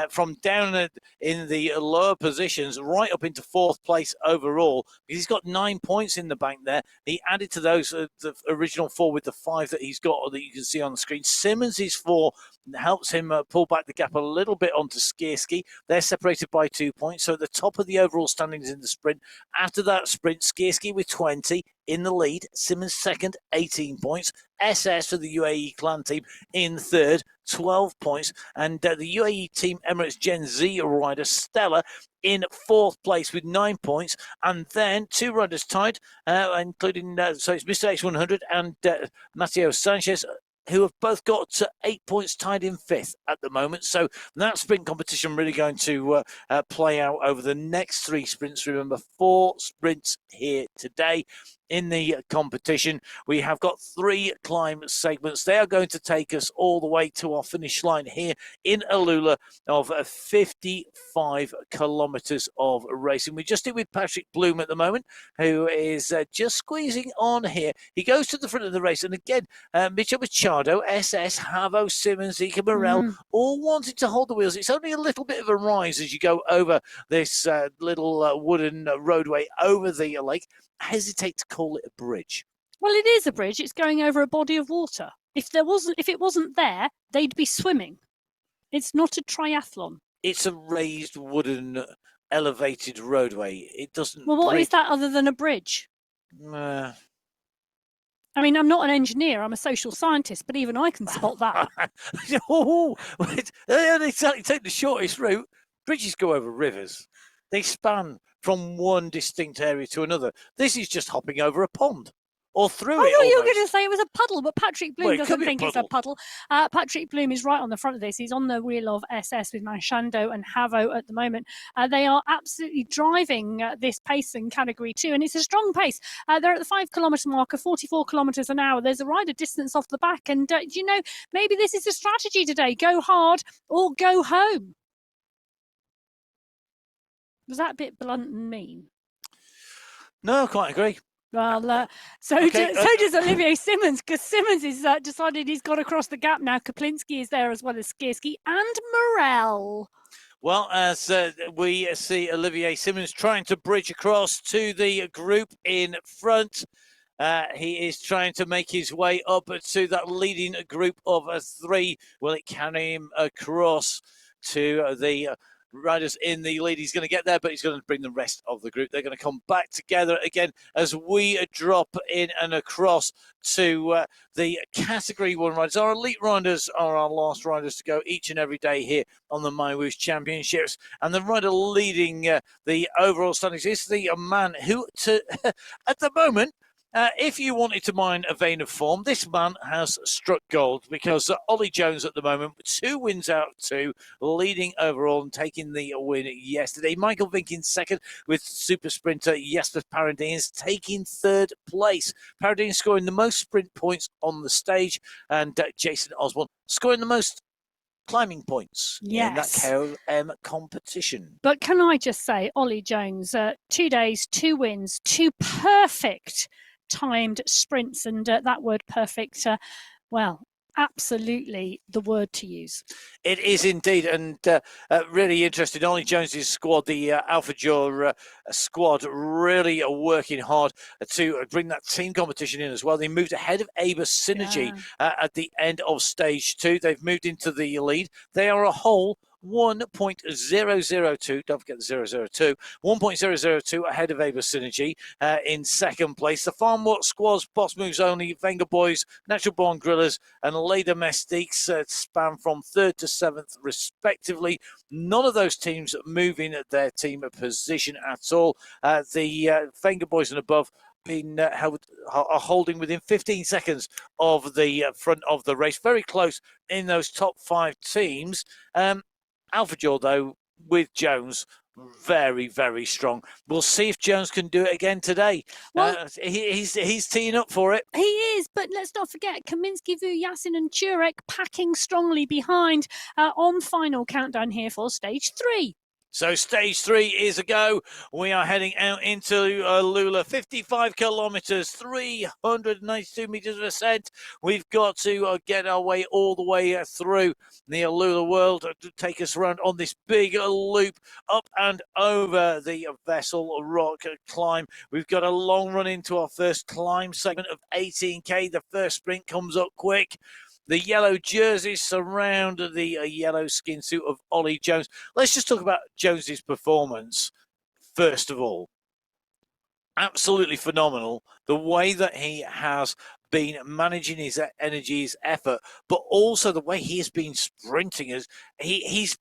from down in the lower positions right up into 4th place overall. He's got 9 points in the bank there. He added to those the original 4 with the 5 that he's got that you can see on the screen. Simmons' 4 helps him pull back the gap a little bit onto Skierski. They're separated by 2 points. So at the top of the overall standings in the sprint. After that sprint, Skierski with 20 in the lead. Simmons second, 18 points. SS for the UAE clan team in third, 12 points. And the UAE Team Emirates Gen Z rider Stella in 4th place with 9 points. And then 2 riders tied, including so it's Mr. X100 and Mateo Sanchez, who have both got 8 points tied in 5th at the moment. So that sprint competition really going to play out over the next 3 sprints. Remember, 4 sprints here today. In the competition, we have got 3 climb segments. They are going to take us all the way to our finish line here in Alula of 55 kilometres of racing. We just did with Patrick Bloom at the moment, who is just squeezing on here. He goes to the front of the race, and again, Mitchell Machado, SS, Havo, Simmons, Ika Morel, all wanted to hold the wheels. It's only a little bit of a rise as you go over this little wooden roadway over the lake. Hesitate to call it a bridge. Well, it is a bridge. It's going over a body of water. If it wasn't there, they'd be swimming. It's not a triathlon. It's a raised wooden elevated roadway. It doesn't. Well, what is that other than a bridge? I mean, I'm not an engineer. I'm a social scientist, but even I can spot that. They take the shortest route. Bridges go over rivers. They span from one distinct area to another. This is just hopping over a pond or through it. I thought you were going to say it was a puddle, but Patrick Bloom doesn't think it's a puddle. Patrick Bloom is right on the front of this. He's on the wheel of SS with Manchando and Havo at the moment. They are absolutely driving this pace in category 2, and it's a strong pace. They're at the 5-kilometre marker, 44 kilometres an hour. There's a rider distance off the back, and maybe this is a strategy today. Go hard or go home. Was that a bit blunt and mean? No, I quite agree. Well, so Okay, does Olivier Simmons, because Simmons is decided he's got to cross the gap now. Kaplinski is there as well as Skierski and Morel. Well, as we see Olivier Simmons trying to bridge across to the group in front. He is trying to make his way up to that leading group of three. Will it carry him across to the riders in the lead? He's going to get there, but he's going to bring the rest of the group. They're going to come back together again as we drop in and across to the Category 1 riders. Our elite riders are our last riders to go each and every day here on the MyWhoosh Championships. And the rider leading the overall standings is the man who, at the moment, if you wanted to mine a vein of form, this man has struck gold because Ollie Jones at the moment, 2 wins out of 2, leading overall and taking the win yesterday. Michael Vink in second with super sprinter Jesper Paradines taking third place. Paradines scoring the most sprint points on the stage, and Jason Osborne scoring the most climbing points in that KOM competition. But can I just say, Ollie Jones, 2 days, 2 wins, 2 perfect timed sprints, and that word perfect, well, absolutely the word to use. It is indeed, and really interesting. Ollie Jones's squad, the Alpha Jaw squad, really are working hard to bring that team competition in as well. They moved ahead of Aber Synergy at the end of stage 2. They've moved into the lead. They are a whole 1.002, don't forget the 002, 1.002 ahead of Aber Synergy in second place. The Farmwork squads, Boss Moves Only, Venga Boys, Natural Born Grillers, and La Domestiques span from 3rd to 7th respectively. None of those teams moving their team position at all. The Venga Boys and above been are holding within 15 seconds of the front of the race, very close in those top 5 teams. Alpha Jaw, though, with Jones, very, very strong. We'll see if Jones can do it again today. Well, he's teeing up for it. He is, but let's not forget Kaminsky, Vu, Yasin and Turek packing strongly behind on final countdown here for stage 3. So stage 3 is a go. We are heading out into Lula, 55 kilometres, 392 metres of ascent. We've got to get our way all the way through the Lula world to take us around on this big loop up and over the Vessel Rock climb. We've got a long run into our first climb segment of 18k. The first sprint comes up quick. The yellow jerseys surround the yellow skin suit of Ollie Jones. Let's just talk about Jones's performance, first of all. Absolutely phenomenal. The way that he has been managing his energy, his effort, but also the way he has been sprinting. He's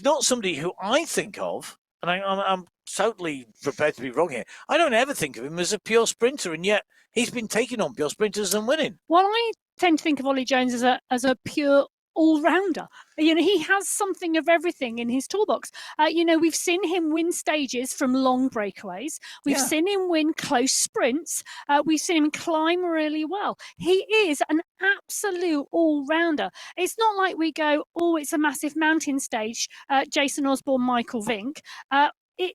not somebody who I think of, and I'm totally prepared to be wrong here. I don't ever think of him as a pure sprinter, and yet he's been taking on pure sprinters and winning. Well, I tend to think of Ollie Jones as a pure all-rounder. You know, he has something of everything in his toolbox. You know, we've seen him win stages from long breakaways. We've seen him win close sprints. We've seen him climb really well. He is an absolute all-rounder. It's not like we go, oh, it's a massive mountain stage, Jason Osborne, Michael Vink.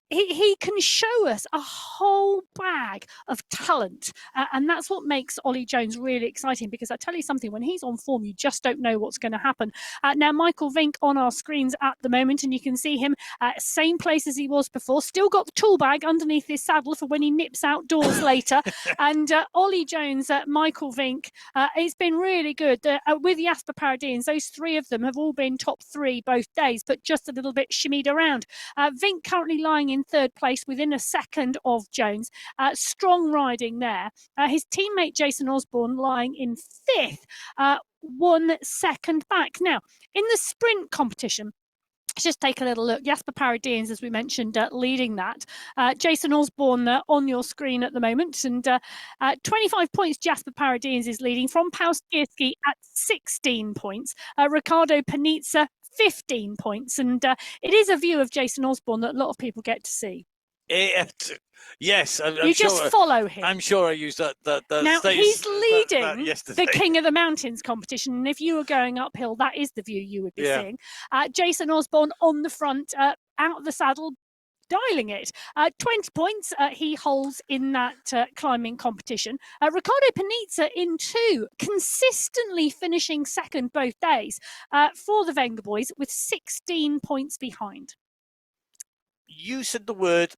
He can show us a whole bag of talent. And that's what makes Ollie Jones really exciting, because I tell you something, when he's on form, you just don't know what's going to happen. Now, Michael Vink on our screens at the moment, and you can see him same place as he was before, still got the tool bag underneath his saddle for when he nips outdoors later. And Ollie Jones, Michael Vink, it's been really good. With Jesper Paradines, those 3 of them have all been top 3 both days, but just a little bit shimmied around. Vink currently lying in 3rd place within a second of Jones. Strong riding there. His teammate Jason Osborne lying in 5th, 1 second back. Now, in the sprint competition, let's just take a little look. Jesper Paradines, as we mentioned, leading that. Jason Osborne on your screen at the moment. And 25 points Jesper Paradines is leading from Pauskirski at 16 points. Ricardo Panizza, 15 points. And it is a view of Jason Osborne that a lot of people get to see. Yes, you just follow him. I'm sure I used that. Now he's leading the King of the Mountains competition, and if you were going uphill, that is the view you would be seeing. Jason Osborne on the front, out of the saddle, dialing it. 20 points he holds in that climbing competition. Riccardo Panizza in 2, consistently finishing second both days for the Wenger boys with 16 points behind. You said the word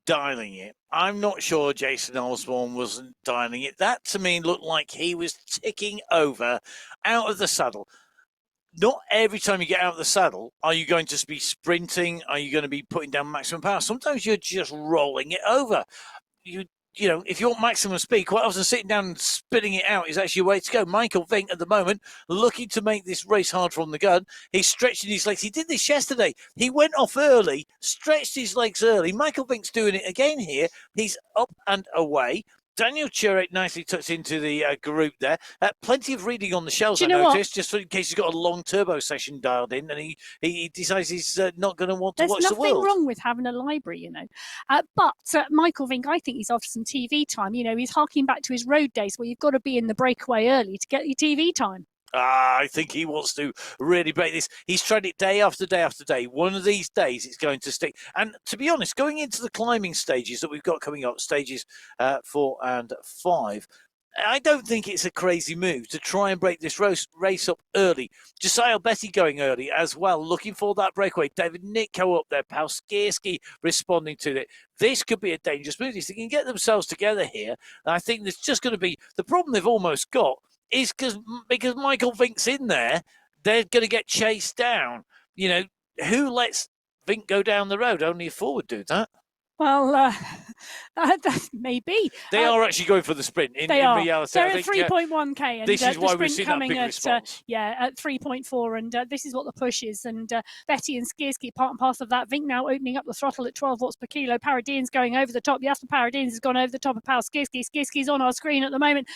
dialing it. I'm not sure Jason Osborne wasn't dialing it. That to me looked like he was ticking over out of the saddle. Not every time you get out of the saddle are you going to be sprinting, are you going to be putting down maximum power. Sometimes you're just rolling it over. You know, if you want maximum speed, quite often sitting down and spitting it out is actually a way to go. Michael Vink at the moment looking to make this race hard from the gun. He's stretching his legs. He did this yesterday. He went off early, stretched his legs early. Michael Vink's doing it again here. He's up and away. Daniel Churek nicely tucked into the group there. Plenty of reading on the shells, I noticed, just in case he's got a long turbo session dialed in and he decides he's not going to want to watch the world. There's nothing wrong with having a library, you know. But Michael Vink, I think he's off some TV time. You know, he's harking back to his road days where you've got to be in the breakaway early to get your TV time. I think he wants to really break this. He's tried it day after day after day. One of these days it's going to stick. And to be honest, going into the climbing stages that we've got coming up, stages 4 and 5, I don't think it's a crazy move to try and break this race up early. Josiah Betty going early as well, looking for that breakaway. David Nitko up there, Palskierski responding to it. This could be a dangerous move. If they can get themselves together here, I think there's just going to be the problem they've almost got is because Michael Vink's in there, they're going to get chased down. You know, who lets Vink go down the road? Only a forward do that. Well, that may be. They are actually going for the sprint. In reality, they're at 3.1k, and this is why we see that big response. At 3.4, and this is what the push is. And Betty and Skierski part and parcel of that. Vink now opening up the throttle at 12 watts per kilo. Paradine's going over the top. Jasper Paradines has gone over the top of Pal Skierski. Skierski's on our screen at the moment.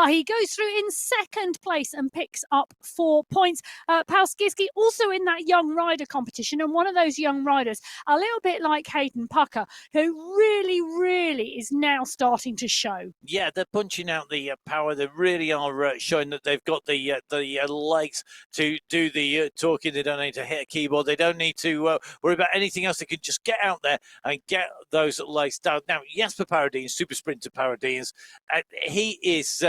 He goes through in second place and picks up 4 points. Pal Skierski also in that young rider competition, and one of those young riders, a little bit like Hayden Pucker, who really is now starting to show. Yeah, they're punching out the power. They really are showing that they've got the legs to do the talking. They don't need to hit a keyboard. They don't need to worry about anything else. They can just get out there and get those legs down. Now, Jasper Paradines, super sprinter Paradines, he is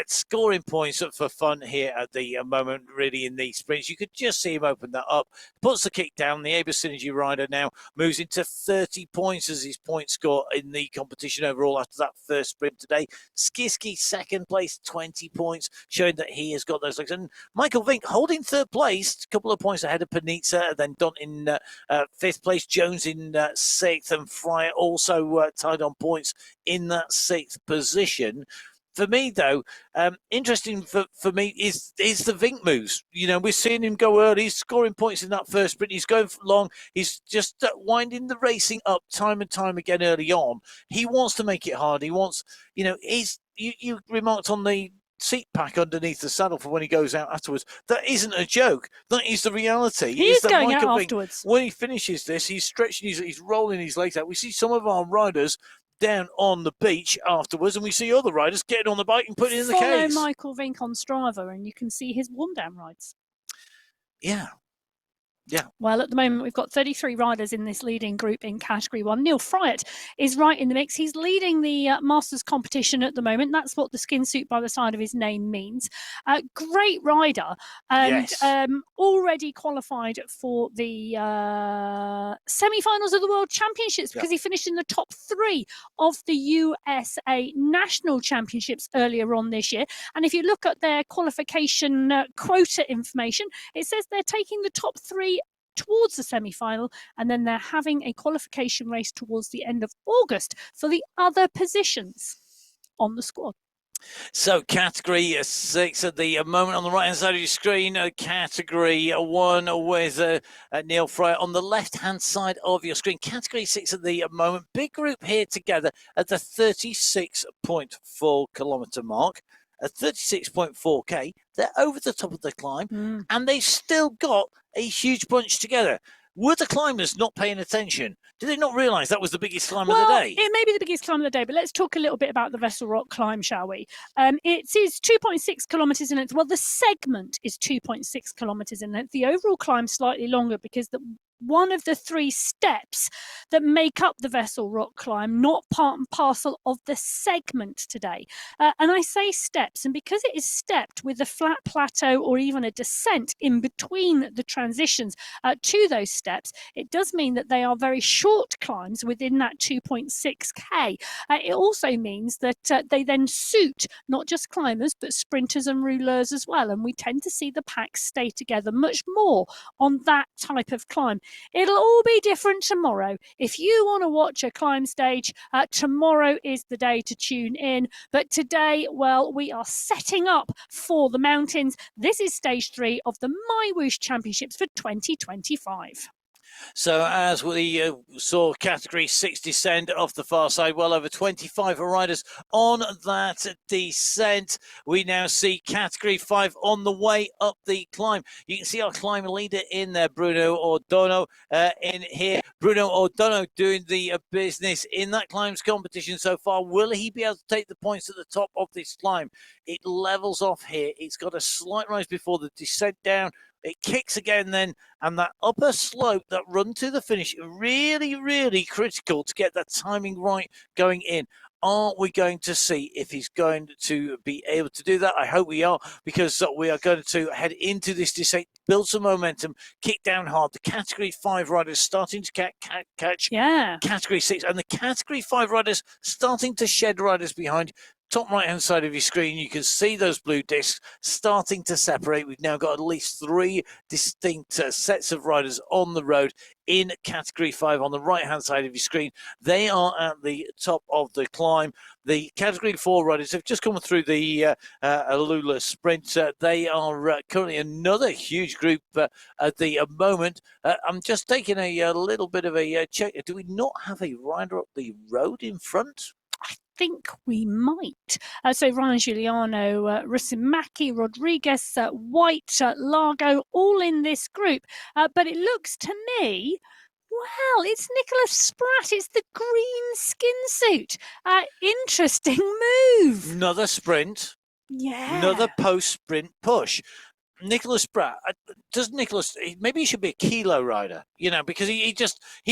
scoring points for fun here at the moment, really, in these sprints. You could just see him open that up, puts the kick down. The Aber Synergy rider now moves into 30 points as his point score in the competition overall after that first sprint today. Skierski second place, 20 points, showing that he has got those legs. And Michael Vink holding third place, a couple of points ahead of Panizza, then Don in fifth place, Jones in sixth, and Fryer also tied on points in that sixth position. For me, though, interesting for me is the Vink moves. You know, we're seeing him go early. He's scoring points in that first sprint. He's going long. He's just winding the racing up time and time again early on. He wants to make it hard. He wants, you know, you remarked on the seat pack underneath the saddle for when he goes out afterwards. That isn't a joke. That is the reality. He's going out afterwards. When he finishes this, he's stretching he's rolling his legs out. We see some of our riders down on the beach afterwards, and we see other riders getting on the bike and putting it in the case. Follow Michael Vink on Strava and you can see his warm-down rides. Yeah. Well, at the moment, we've got 33 riders in this leading group in Category 1. Neil Fryatt is right in the mix. He's leading the Masters competition at the moment. That's what the skin suit by the side of his name means. Great rider, and yes. Already qualified for the semi-finals of the World Championships because he finished in the top 3 of the USA National Championships earlier on this year. And if you look at their qualification quota information, it says they're taking the top 3 towards the semi-final, and then they're having a qualification race towards the end of August for the other positions on the squad. So category 6 at the moment on the right hand side of your screen, category 1 with Neil Fryer on the left hand side of your screen. Category 6 at the moment, big group here together at the 36.4 kilometre mark. At 36.4k, they're over the top of the climb, and they've still got a huge bunch together. Were the climbers not paying attention? Did they not realise that was the biggest climb of the day? It may be the biggest climb of the day, but let's talk a little bit about the Vessel Rock climb, shall we? It is 2.6 kilometres in length. Well, the segment is 2.6 kilometres in length. The overall climb slightly longer because one of the 3 steps that make up the Vessel Rock climb, not part and parcel of the segment today. And I say steps, and because it is stepped with a flat plateau or even a descent in between the transitions to those steps, it does mean that they are very short climbs within that 2.6k. It also means that they then suit not just climbers, but sprinters and rouleurs as well. And we tend to see the packs stay together much more on that type of climb. It'll all be different tomorrow. If you want to watch a climb stage, tomorrow is the day to tune in. But today, well, we are setting up for the mountains. This is stage 3 of the MyWhoosh Championships for 2025. So as we saw Category 6 descend off the far side, well over 25 riders on that descent. We now see Category 5 on the way up the climb. You can see our climb leader in there, Bruno O'Donoghue, in here. Bruno O'Donoghue doing the business in that climbs competition so far. Will he be able to take the points at the top of this climb? It levels off here. It's got a slight rise before the descent down. It kicks again then, and that upper slope, that run to the finish, really, really critical to get that timing right going in. Are we going to see if he's going to be able to do that? I hope we are, because we are going to head into this descent, build some momentum, kick down hard. The Category 5 riders starting to catch Category 6, and the Category 5 riders starting to shed riders behind. Top right hand side of your screen, you can see those blue discs starting to separate. We've now got at least 3 distinct sets of riders on the road in Category 5 on the right hand side of your screen. They are at the top of the climb. The Category 4 riders have just come through the Alula sprint. They are currently another huge group at the moment. I'm just taking a little bit of a check. Do we not have a rider up the road in front? Think we might. So Ryan Giuliano, Russimaki, Rodriguez, White, Largo, all in this group. But it looks to me, well, it's Nicholas Spratt. It's the green skin suit. Interesting move. Another sprint. Yeah. Another post-sprint push. Nicholas Spratt, does Nicholas, maybe he should be a kilo rider, because he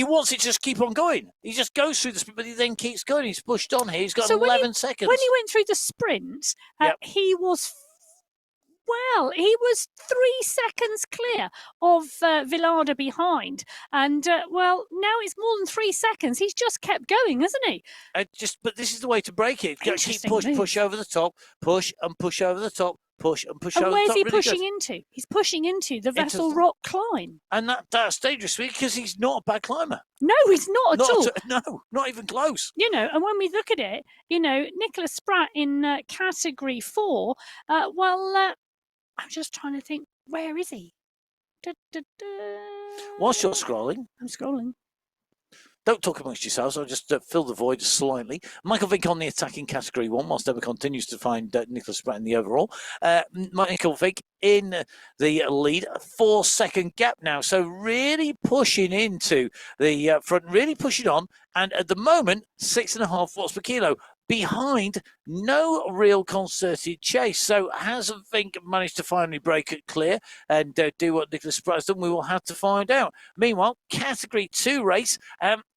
wants it to just keep on going. He just goes through the sprint, but he then keeps going. He's pushed on here. He's got 11 seconds. When he went through the sprint, he was 3 seconds clear of Villada behind. And, now it's more than 3 seconds. He's just kept going, hasn't he? But this is the way to break it. Keep push over the top, push and push over the top. Push and push over the top. And where's he pushing into? He's pushing into the Vessel Rock climb. And that's dangerous because he's not a bad climber. No, he's not at all. No, not even close. And when we look at it, Nicholas Spratt in Category 4, I'm just trying to think, where is he? Whilst you're scrolling. I'm scrolling. Don't talk amongst yourselves. I'll just fill the void slightly. Michael Vick on the attacking Category 1, whilst Emma continues to find Nicholas Spratt in the overall. Michael Vick in the lead, a 4-second gap now. So really pushing into the front, really pushing on. And at the moment, 6.5 watts per kilo. Behind, no real concerted chase. So has Vink managed to finally break it clear and do what Nicholas Spratt has done? We will have to find out. Meanwhile, Category 2 race,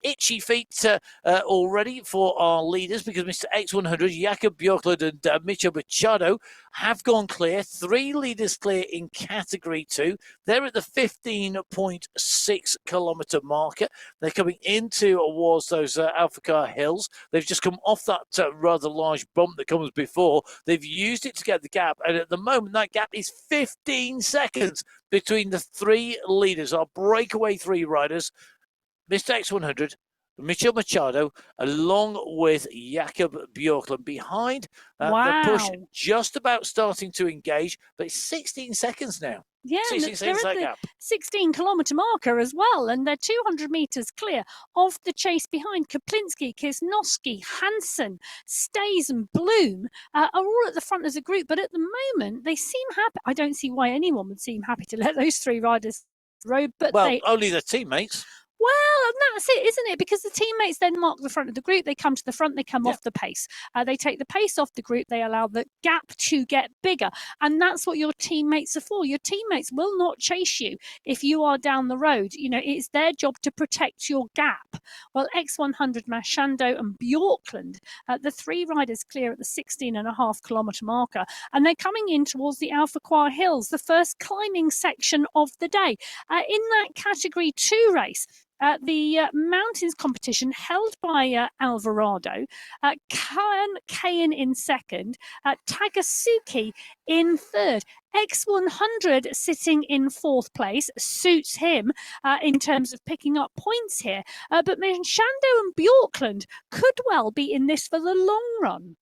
itchy feet already for our leaders, because Mr. X100, Jakob Björklund and Micho Machado have gone clear. 3 leaders clear in Category 2. They're at the 15.6 kilometre marker. They're coming into towards those Alpha Car hills. They've just come off that rather large bump that comes before. They've used it to get the gap, and at the moment that gap is 15 seconds between the 3 leaders, our breakaway 3 riders, Mr. X100, Micho Machado, along with Jakob Björklund behind. The push just about starting to engage, but it's 16 seconds now. Yeah, they're at the 16-kilometre marker as well, and they're 200 metres clear of the chase behind. Kaplinski, Kisnowski, Hansen, Stays and Bloom are all at the front as a group, but at the moment they seem happy. I don't see why anyone would seem happy to let those 3 riders road, but only their teammates. Well, and that's it, isn't it? Because the teammates then mark the front of the group. They come to the front, they come off the pace. They take the pace off the group, they allow the gap to get bigger. And that's what your teammates are for. Your teammates will not chase you if you are down the road. You know, it's their job to protect your gap. Well, X100, Mashando and Bjorkland, the three riders clear at the 16.5 kilometre marker. And they're coming in towards the Alpha Quar Hills, the first climbing section of the day. In that Category 2 race, the mountains competition held by Alvarado, Kayan in second, Tagasuki in third. X100 sitting in fourth place suits him in terms of picking up points here. But Shando and Bjorkland could well be in this for the long run.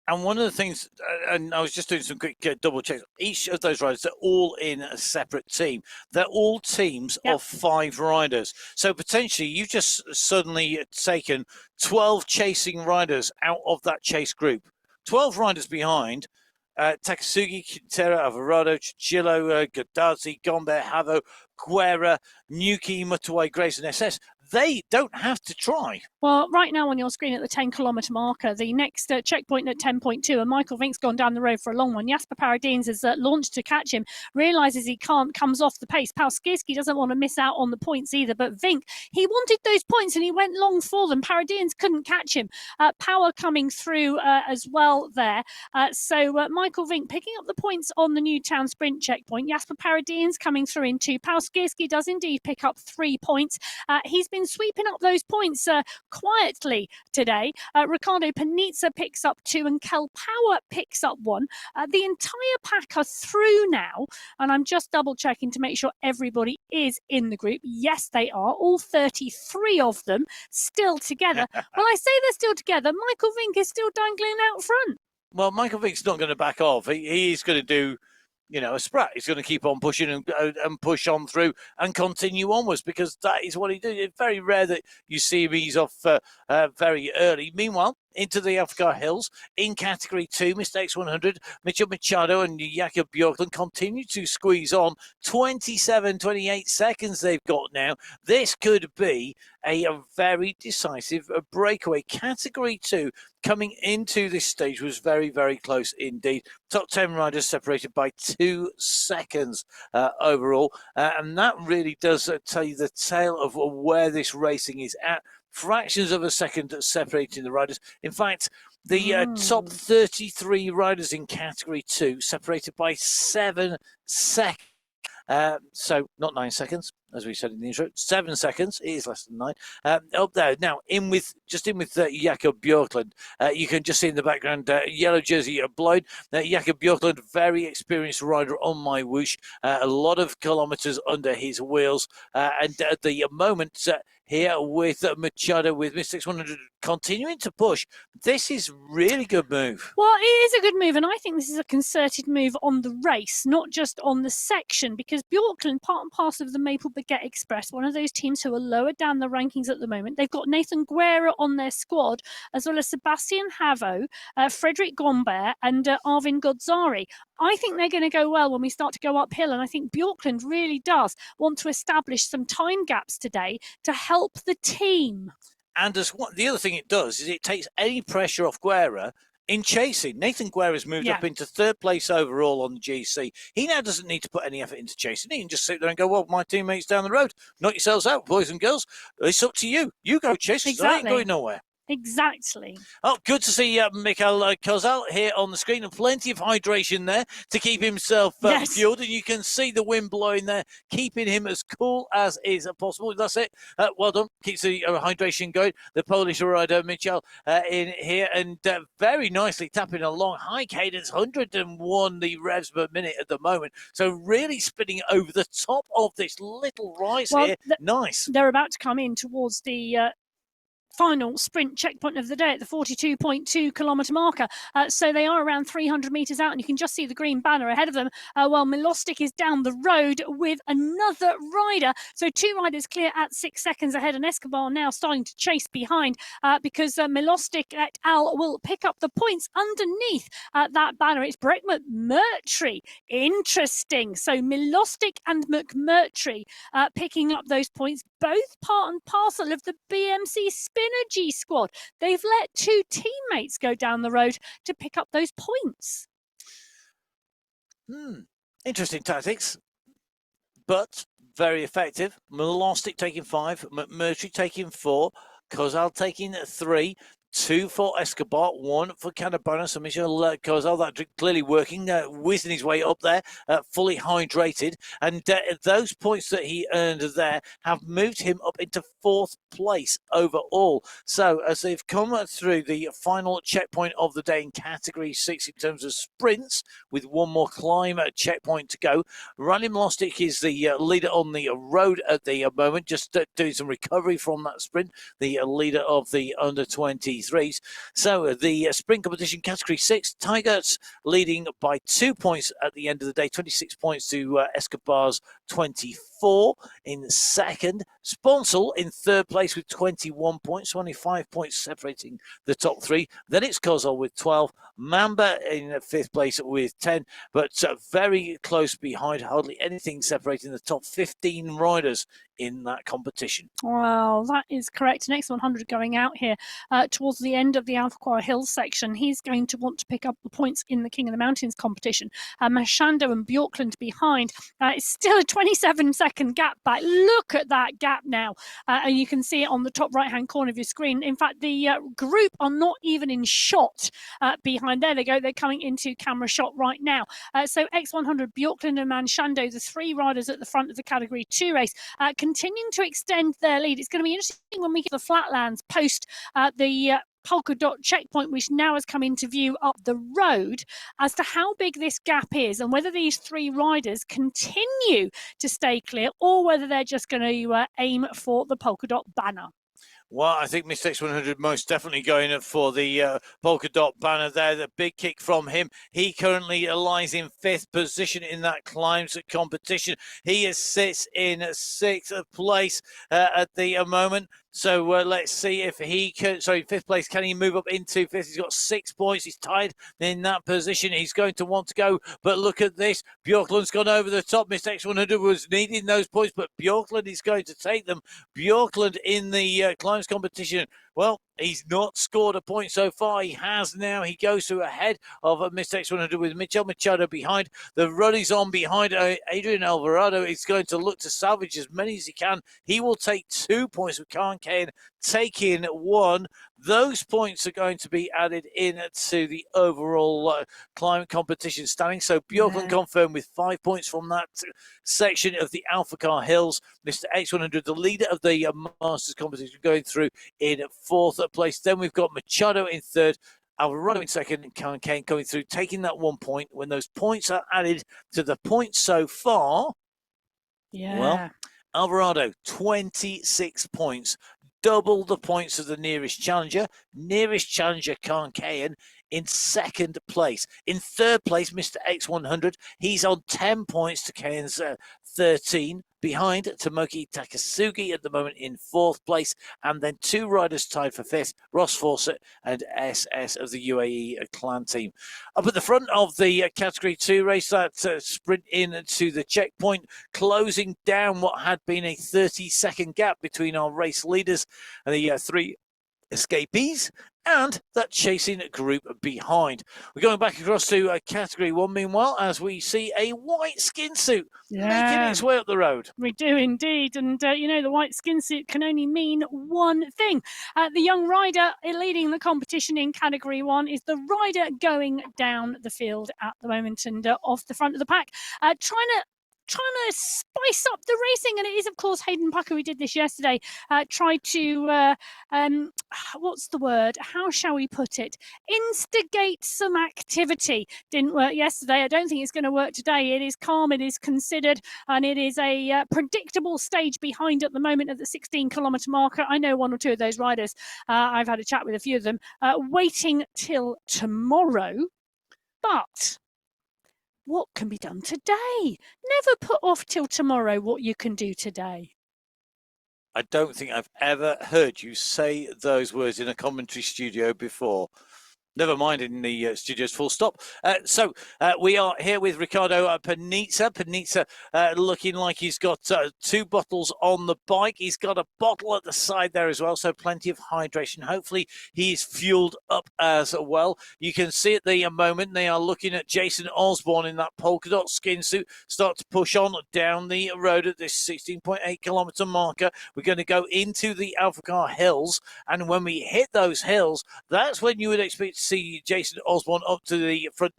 And one of the things, and I was just doing some quick double checks, each of those riders, they're all in a separate team. They're all teams of 5 riders. So potentially you've just suddenly taken 12 chasing riders out of that chase group. 12 riders behind. Takasugi, Quintero, Alvarado, Chillo, Gaddazi, Gombe, Havo, Guerra, Nuki, Mutawai, Grace, and SS. They don't have to try. Well, right now on your screen at the 10-kilometre marker, the next checkpoint at 10.2, and Michael Vink's gone down the road for a long one. Jasper Paradines has launched to catch him, realises he can't, comes off the pace. Palskirski doesn't want to miss out on the points either, but Vink, he wanted those points and he went long for them. Paradines couldn't catch him. Power coming through as well there. So Michael Vink picking up the points on the Newtown sprint checkpoint. Jasper Paradines coming through in 2. Palskirski does indeed pick up 3 points. He's been sweeping up those points quietly today. Ricardo Panizza picks up 2 and Kel Power picks up 1. The entire pack are through now, and I'm just double checking to make sure everybody is in the group. Yes, they are, all 33 of them still together. Well, I say they're still together. Michael Vink is still dangling out front. Well, Michael Vink's not going to back off. He's going to do, you know, a sprat. He's going to keep on pushing and push on through and continue onwards, because that is what he does. It's very rare that you see him ease off very early. Meanwhile, into the Alpha Quar Hills in Category 2, Mr. X100, Mitchell Machado and Jakob Bjorkland continue to squeeze on. 28 seconds they've got now. This could be a very decisive breakaway. Category 2 coming into this stage was very, very close indeed. Top 10 riders separated by 2 seconds overall. And that really does tell you the tale of where this racing is at. Fractions of a second separating the riders. In fact, the top 33 riders in Category 2 separated by 7 seconds. So not 9 seconds, as we said in the intro. 7 seconds. It is less than 9. Up there now, in with Jakob Bjorkland. You can just see in the background yellow jersey blown. Jakob Bjorkland, very experienced rider on MyWhoosh. A lot of kilometres under his wheels, and at the moment here with Machado, with Mr. X100 continuing to push. This is really good move. Well, it is a good move, and I think this is a concerted move on the race, not just on the section, because Bjorkland, part and parcel of the Maple Baguette Express, one of those teams who are lower down the rankings at the moment. They've got Nathan Guerra on their squad, as well as Sebastian Havo, Frederic Gombert, and Arvin Godzari. I think they're going to go well when we start to go uphill, and I think Bjorkland really does want to establish some time gaps today to help the team. And as the other thing it does is it takes any pressure off Guerra in chasing. Nathan Guerra's moved up into 3rd place overall on the GC. He now doesn't need to put any effort into chasing. He can just sit there and go, well, my teammates down the road, knock yourselves out, boys and girls. It's up to you. You go chase, because I ain't going nowhere. Exactly. Oh, good to see Mikhail Kozal here on the screen, and plenty of hydration there to keep himself fueled. And you can see the wind blowing there, keeping him as cool as is possible. That's it. Well done. Keeps the hydration going. The Polish rider Michal in here, and very nicely tapping along. High cadence, 101 the revs per minute at the moment. So really spinning over the top of this little rise here. Nice. They're about to come in towards the final sprint checkpoint of the day at the 42.2 kilometre marker. So they are around 300 metres out, and you can just see the green banner ahead of them, while Milostic is down the road with another rider. So 2 riders clear at 6 seconds ahead, and Escobar now starting to chase behind because Milostic et al. Will pick up the points underneath that banner. It's Breck McMurtry. Interesting. So Milostic and McMurtry picking up those points, both part and parcel of the BMC Spinergy squad. They've let 2 teammates go down the road to pick up those points. Interesting tactics, but very effective. Milostic taking 5, McMurtry taking 4, Kozal taking 3. 2 for Escobar, 1 for Canabana. So Michel Kozal, that clearly working, whizzing his way up there, fully hydrated. And those points that he earned there have moved him up into 4th place overall. So as they've come through the final checkpoint of the day in Category 6 in terms of sprints, with 1 more climb checkpoint to go, Randy Milostic is the leader on the road at the moment, just doing some recovery from that sprint, the leader of the under-23s. So the sprint competition Category 6, Tigers leading by 2 points at the end of the day, 26 points to Escobar's 24. In second, Sponsel in 3rd place with 21 points, 25 points separating the top 3. Then it's Kozol with 12, Mamba in 5th place with 10, but very close behind, hardly anything separating the top 15 riders in that competition. Well, that is correct. Next 100 going out here towards the end of the Alfaquara Hills section. He's going to want to pick up the points in the King of the Mountains competition. Mashando and Bjorkland behind. It's still a 27-second gap back. Look at that gap now. And you can see it on the top right-hand corner of your screen. In fact, the group are not even in shot behind. There they go. They're coming into camera shot right now. So X100, Bjorkland and Mashando, the 3 riders at the front of the Category 2 race, continuing to extend their lead. It's going to be interesting when we get the flatlands post the polka dot checkpoint, which now has come into view up the road, as to how big this gap is and whether these 3 riders continue to stay clear or whether they're just going to aim for the polka dot banner. Well, I think Mr. X100 most definitely going for the polka dot banner there. The big kick from him. He currently lies in 5th position in that climbs competition. He sits in 6th place at the moment. So let's see if he can, 5th place, can he move up into 5th? He's got 6 points. He's tied in that position. He's going to want to go, but look at this. Bjorkland's gone over the top. Mr. X100 was needing those points, but Bjorkland is going to take them. Bjorkland in the climbs competition. Well, he's not scored a point so far. He has now. He goes to ahead of Mr. X100 with Michel Machado behind. The run is on behind Adrian Alvarado. He's going to look to salvage as many as he can. He will take 2 points with Khan Kane taking 1. Those points are going to be added in to the overall climb competition standing. So Bjorkland confirmed with 5 points from that section of the Alfacar Hills. Mr. X100, the leader of the Masters competition, going through in 4th place. Then we've got Machado in 3rd. Alvarado in 2nd, and Khan Kane coming through, taking that 1 point. When those points are added to the points so far, well, Alvarado, 26 points. Double the points of the nearest challenger. Nearest challenger, Khan Kane, in 2nd place. In 3rd place, Mr. X100. He's on 10 points to Kane's 13. Behind Tomoki Takasugi at the moment in 4th place. And then 2 riders tied for 5th, Ross Fawcett and SS of the UAE clan team. Up at the front of the Category 2 race, that sprint into the checkpoint, closing down what had been a 30-second gap between our race leaders and the 3 escapees and that chasing group behind. We're going back across to Category 1, meanwhile, as we see a white skin suit making its way up the road. We do indeed. And, the white skin suit can only mean one thing. The young rider leading the competition in Category 1 is the rider going down the field at the moment and off the front of the pack, trying to trying to spice up the racing, and it is, of course, Hayden Pucker who did this yesterday. Tried to what's the word? How shall we put it? Instigate some activity. Didn't work yesterday. I don't think it's going to work today. It is calm, it is considered, and it is a predictable stage behind at the moment at the 16-kilometre marker. I know one or two of those riders. I've had a chat with a few of them. Waiting till tomorrow, but what can be done today? Never put off till tomorrow what you can do today. I don't think I've ever heard you say those words in a commentary studio before. Never mind in the studios, full stop. So we are here with Ricardo Panizza. Panizza looking like he's got 2 bottles on the bike. He's got a bottle at the side there as well, so plenty of hydration. Hopefully he's fueled up as well. You can see at the moment they are looking at Jason Osborne in that polka dot skin suit start to push on down the road at this 16.8 kilometre marker. We're going to go into the Alphacar Hills, and when we hit those hills, that's when you would expect to see Jason Osborne up to the front,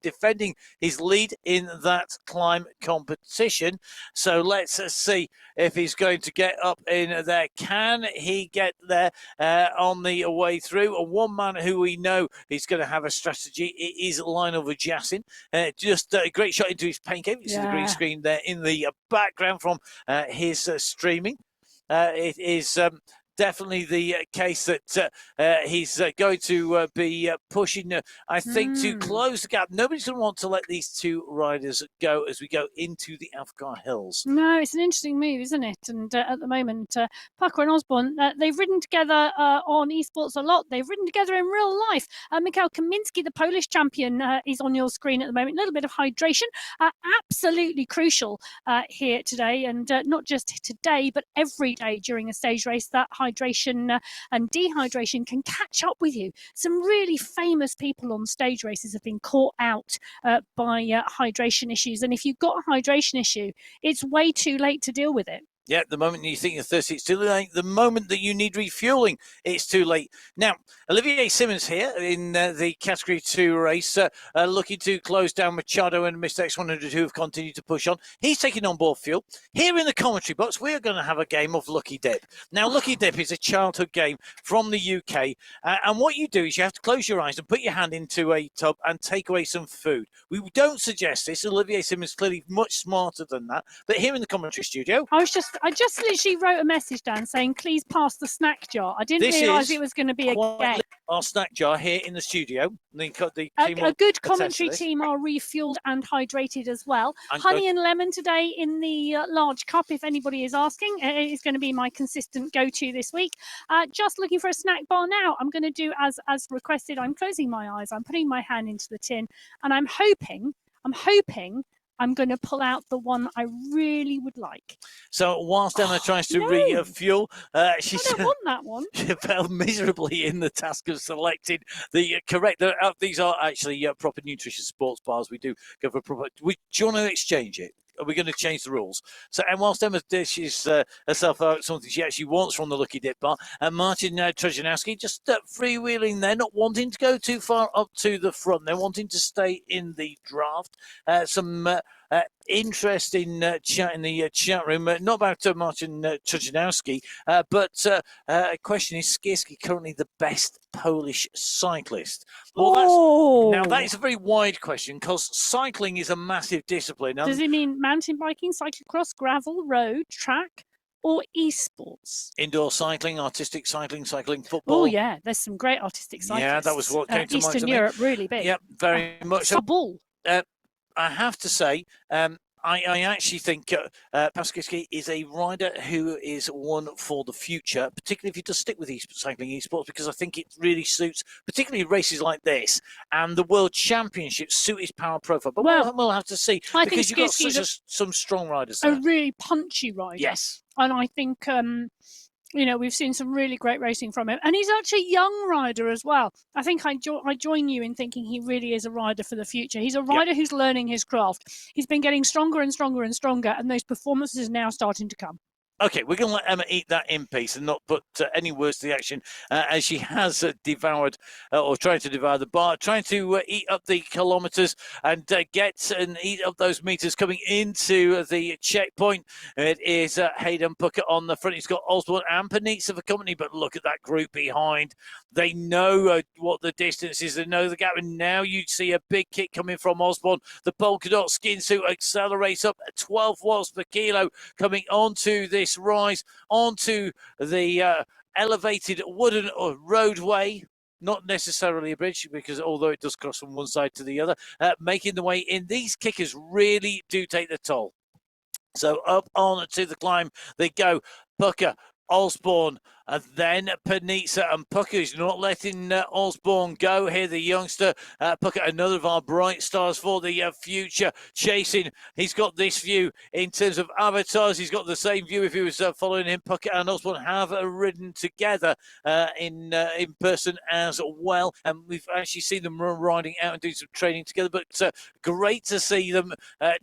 defending his lead in that climb competition. So let's see if he's going to get up in there. Can he get there on the way through? And one man who we know is going to have a strategy is Lionel Vujassin. Just a great shot into his paint cave. You see the green screen there in the background from his streaming. It is definitely the case that he's going to be pushing, I think, to close the gap. Nobody's going to want to let these 2 riders go as we go into the Alphacar Hills. No, it's an interesting move, isn't it? And at the moment, Pucker and Osborne, they've ridden together on esports a lot. They've ridden together in real life. Mikhail Kaminski, the Polish champion, is on your screen at the moment. A little bit of hydration, absolutely crucial here today. And not just today, but every day during a stage race, that hydration and dehydration can catch up with you. Some really famous people on stage races have been caught out by hydration issues. And if you've got a hydration issue, it's way too late to deal with it. Yeah, the moment you think you're thirsty, it's too late. The moment that you need refueling, it's too late. Now, Olivier Simmons here in the Category 2 race, looking to close down Machado and Mr. X100 who have continued to push on. He's taking on board fuel. Here in the commentary box, we're going to have a game of Lucky Dip. Now, Lucky Dip is a childhood game from the UK. And what you do is you have to close your eyes and put your hand into a tub and take away some food. We don't suggest this. Olivier Simmons is clearly much smarter than that. But here in the commentary studio, I just literally wrote a message down saying, please pass the snack jar. I didn't realise it was going to be a game. Our snack jar here in the studio. A good commentary team are refueled and hydrated as well. Honey and lemon today in the large cup, if anybody is asking. It is going to be my consistent go-to this week. Just looking for a snack bar now. I'm going to do as requested. I'm closing my eyes. I'm putting my hand into the tin, and I'm hoping I'm going to pull out the one I really would like. So whilst Emma tries to refuel, she don't want that one. She failed miserably in the task of selecting the correct. These are actually proper nutritious sports bars. We do go for proper. Do you want to exchange it? Are we going to change the rules? So, and whilst Emma dishes herself out something she actually wants from the Lucky Dip bar, and Martin Trzejanowski just freewheeling there, not wanting to go too far up to the front. They're wanting to stay in the draft. Some interesting chat in the chat room, not about Martin Trzejanowski, but a question: is Skierski currently the best Polish cyclist? Well, now that is a very wide question because cycling is a massive discipline. Does it mean mountain biking, cyclocross, gravel, road, track, or esports? Indoor cycling, artistic cycling, cycling football. Oh yeah, there's some great artistic cyclists. Yeah, that was what came to mind. Eastern Europe, really big. Yeah, very much. Football. I have to say, I actually think Paskowski is a rider who is one for the future, particularly if he does stick with cycling esports, because I think it really suits, particularly races like this, and the World Championships suit his power profile. But we'll have to see, because you've got some strong riders there. A really punchy rider. Yes. And I think... we've seen some really great racing from him. And he's actually a young rider as well. I think I join you in thinking he really is a rider for the future. He's a rider who's learning his craft. He's been getting stronger and stronger and stronger, and those performances are now starting to come. Okay, we're going to let Emma eat that in peace and not put any words to the action, as she has devoured or trying to devour the bar, trying to eat up the kilometres and get and eat up those meters coming into the checkpoint. It is Hayden Puckett on the front. He's got Osborne and Panizza for company, but look at that group behind. They know what the distance is. They know the gap, and now you see a big kick coming from Osborne. The polka dot skin suit accelerates up 12 watts per kilo coming onto this rise onto the elevated wooden roadway, not necessarily a bridge, because although it does cross from one side to the other, making the way in. These kickers really do take the toll. So up on to the climb they go. Pucker, Osborne, and then Panizza, and Pucker is not letting Osborne go here, the youngster. Pucker, another of our bright stars for the future, chasing. He's got this view in terms of avatars. He's got the same view if he was following him. Pucker and Osborne have ridden together in person as well, and we've actually seen them riding out and doing some training together, but great to see them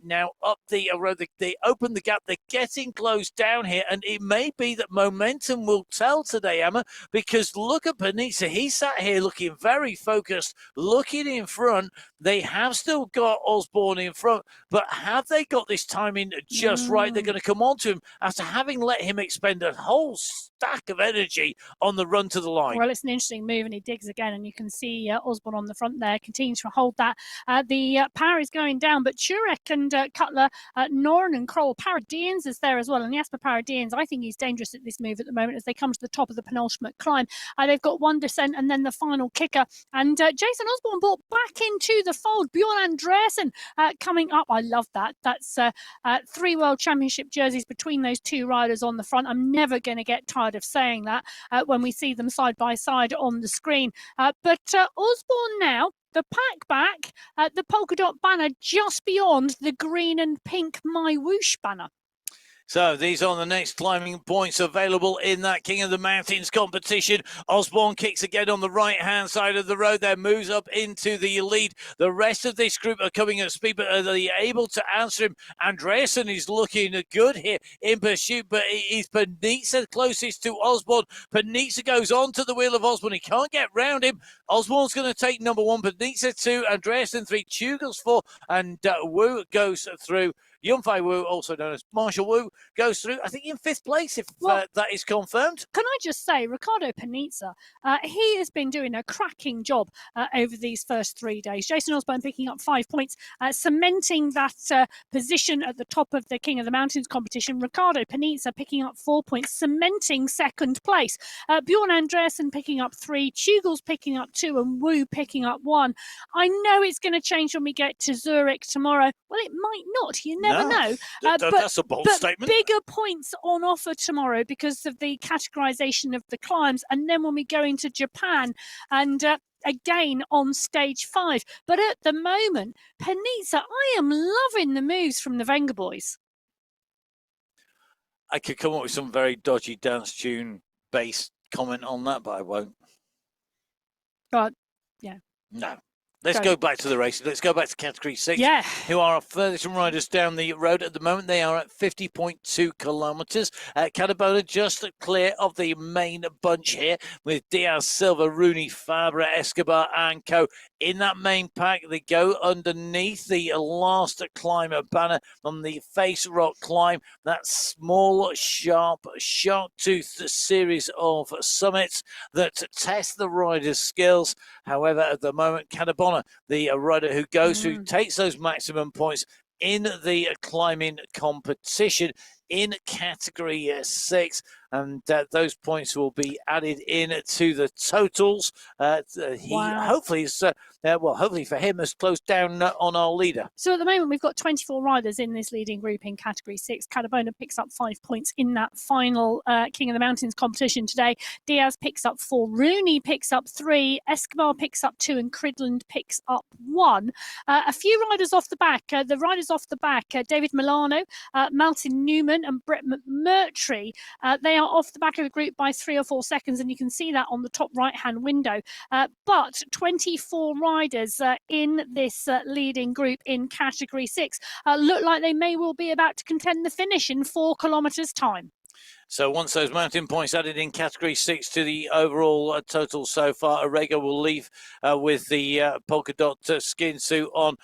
now up the road. They open the gap. They're getting close down here, and it may be that momentum will tell today, Emma, because look at Panizza. He sat here looking very focused, looking in front. They have still got Osborne in front, but have they got this timing just right? They're going to come on to him after having let him expend a whole stack of energy on the run to the line. Well, it's an interesting move, and he digs again, and you can see Osborne on the front there continues to hold that. The power is going down, but Turek and Cutler, Noren and Kroll, Paradians is there as well, and Jasper Paradians, I think he's dangerous at this move at the moment as they come to the top of the penultimate climb. They've got one descent and then the final kicker, and Jason Osborne brought back into the fold. Bjorn Andreasen coming up. I love that. That's 3 World Championship jerseys between those two riders on the front. I'm never going to get tired of saying that when we see them side by side on the screen. But Osborne now, the pack back, the polka dot banner just beyond the green and pink MyWhoosh banner. So these are the next climbing points available in that King of the Mountains competition. Osborne kicks again on the right-hand side of the road there, moves up into the lead. The rest of this group are coming at speed, but are they able to answer him? Andreasen is looking good here in pursuit, but it is Panizza closest to Osborne. Panizza goes on to the wheel of Osborne. He can't get round him. Osborne's going to take number 1, Panizza 2, Andreasen 3, Tugels 4, and Wu goes through. Yunfei Wu, also known as Marshall Wu, goes through, I think, in 5th place, if that is confirmed. Can I just say, Riccardo Panizza, he has been doing a cracking job over these first 3 days. Jason Osborne picking up 5 points, cementing that position at the top of the King of the Mountains competition. Riccardo Panizza picking up 4 points, cementing 2nd place. Bjorn Andreasen picking up 3, Tugels picking up 2, and Wu picking up 1. I know it's going to change when we get to Zurich tomorrow. Well, it might not. You never know. That's a bold statement. Bigger points on offer tomorrow because of the categorization of the climbs. And then when we go into Japan and again on stage 5. But at the moment, Panizza, I am loving the moves from the Wenger boys. I could come up with some very dodgy dance tune based comment on that, but I won't. But yeah. No. Let's go back to the race. Let's go back to Category 6, who are our furthest riders down the road at the moment. They are at 50.2 kilometres. Catabona just clear of the main bunch here with Diaz, Silva, Rooney, Fabra, Escobar and co. In that main pack, they go underneath the last climber banner on the Face Rock climb. That small, sharp, shark-toothed series of summits that test the rider's skills. However, at the moment, Catabona, the rider who goes through, takes those maximum points in the climbing competition in Category 6, and those points will be added in to the totals. Hopefully is hopefully for him has closed down on our leader. So at the moment we've got 24 riders in this leading group in Category 6. Catabona picks up 5 points in that final King of the Mountains competition today. Diaz picks up 4, Rooney picks up 3, Escobar picks up 2, and Cridland picks up 1. A few riders off the back. The riders off the back, David Milano, Martin Newman and Brett McMurtry, they are off the back of the group by 3 or 4 seconds, and you can see that on the top right-hand window. But 24 riders in this leading group in Category 6 look like they may well be about to contend the finish in 4 kilometres' time. So once those mountain points added in Category 6 to the overall total so far, Orego will leave with the polka dot skin suit on.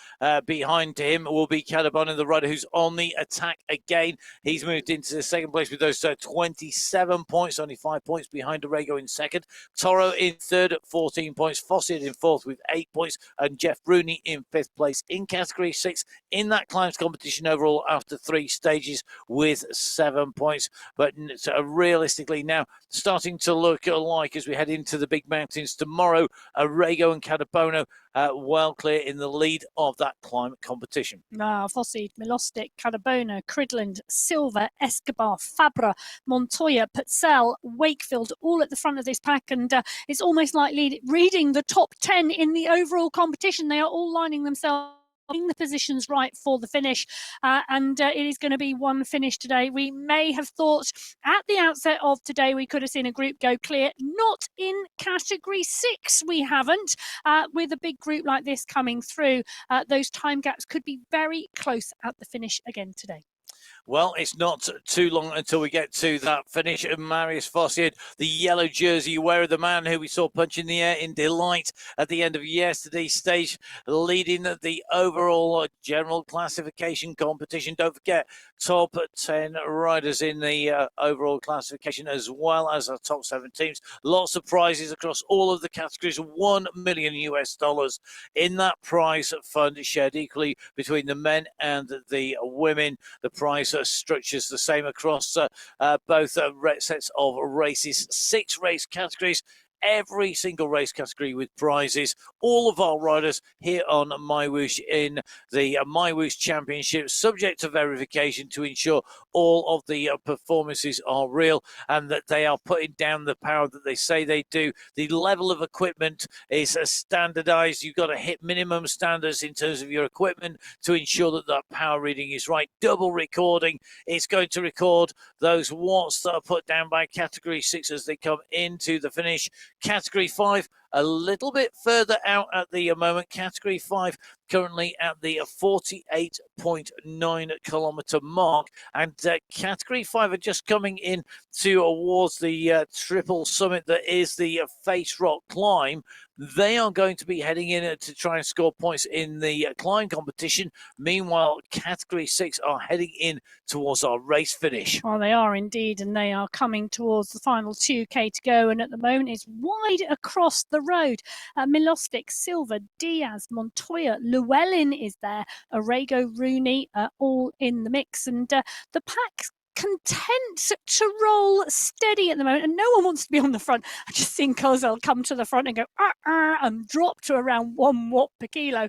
Behind him will be Cadabona, the rider who's on the attack again. He's moved into the second place with those 27 points, only 5 points behind Orego in second. Toro in third at 14 points. Fossett in fourth with 8 points. And Jeff Rooney in fifth place in Category 6 in that climbs competition overall after 3 stages with 7 points. But realistically now starting to look like as we head into the big mountains tomorrow, Orego and Cadabona well clear in the lead of that climate competition. Fossey, Milostic, Cadabona, Cridland, Silva, Escobar, Fabra, Montoya, Purcell, Wakefield, all at the front of this pack. And it's almost like reading the top 10 in the overall competition. They are all lining themselves the positions right for the finish, and it is going to be one finish today. We may have thought at the outset of today we could have seen a group go clear. Not in Category 6 we haven't. With a big group like this coming through, those time gaps could be very close at the finish again today. Well, it's not too long until we get to that finish. Marius Fossett, the yellow jersey wearer, the man who we saw punching the air in delight at the end of yesterday's stage, leading the overall general classification competition. Don't forget, top 10 riders in the overall classification, as well as our top 7 teams. Lots of prizes across all of the categories. $1 million in that prize fund, shared equally between the men and the women. The prize structures the same across both sets of races. 6 race categories, every single race category with prizes. All of our riders here on MyWhoosh in the MyWhoosh Championship, subject to verification to ensure all of the performances are real and that they are putting down the power that they say they do. The level of equipment is standardized. You've got to hit minimum standards in terms of your equipment to ensure that that power reading is right. Double recording. It's going to record those watts that are put down by Category 6 as they come into the finish. Category 5, a little bit further out at the moment. Category 5 currently at the 48.9 kilometre mark. And Category 5 are just coming in towards the triple summit that is the Face Rock climb. They are going to be heading in to try and score points in the climb competition. Meanwhile, Category 6 are heading in towards our race finish. Well, they are indeed, and they are coming towards the final 2K to go. And at the moment, it's wide across the road. Milostic, Silva, Diaz, Montoya, Llewellyn is there, Orego, Rooney, all in the mix. And the pack's content to roll steady at the moment, and no one wants to be on the front. I just seen Kozel come to the front and go and drop to around 1 watt per kilo,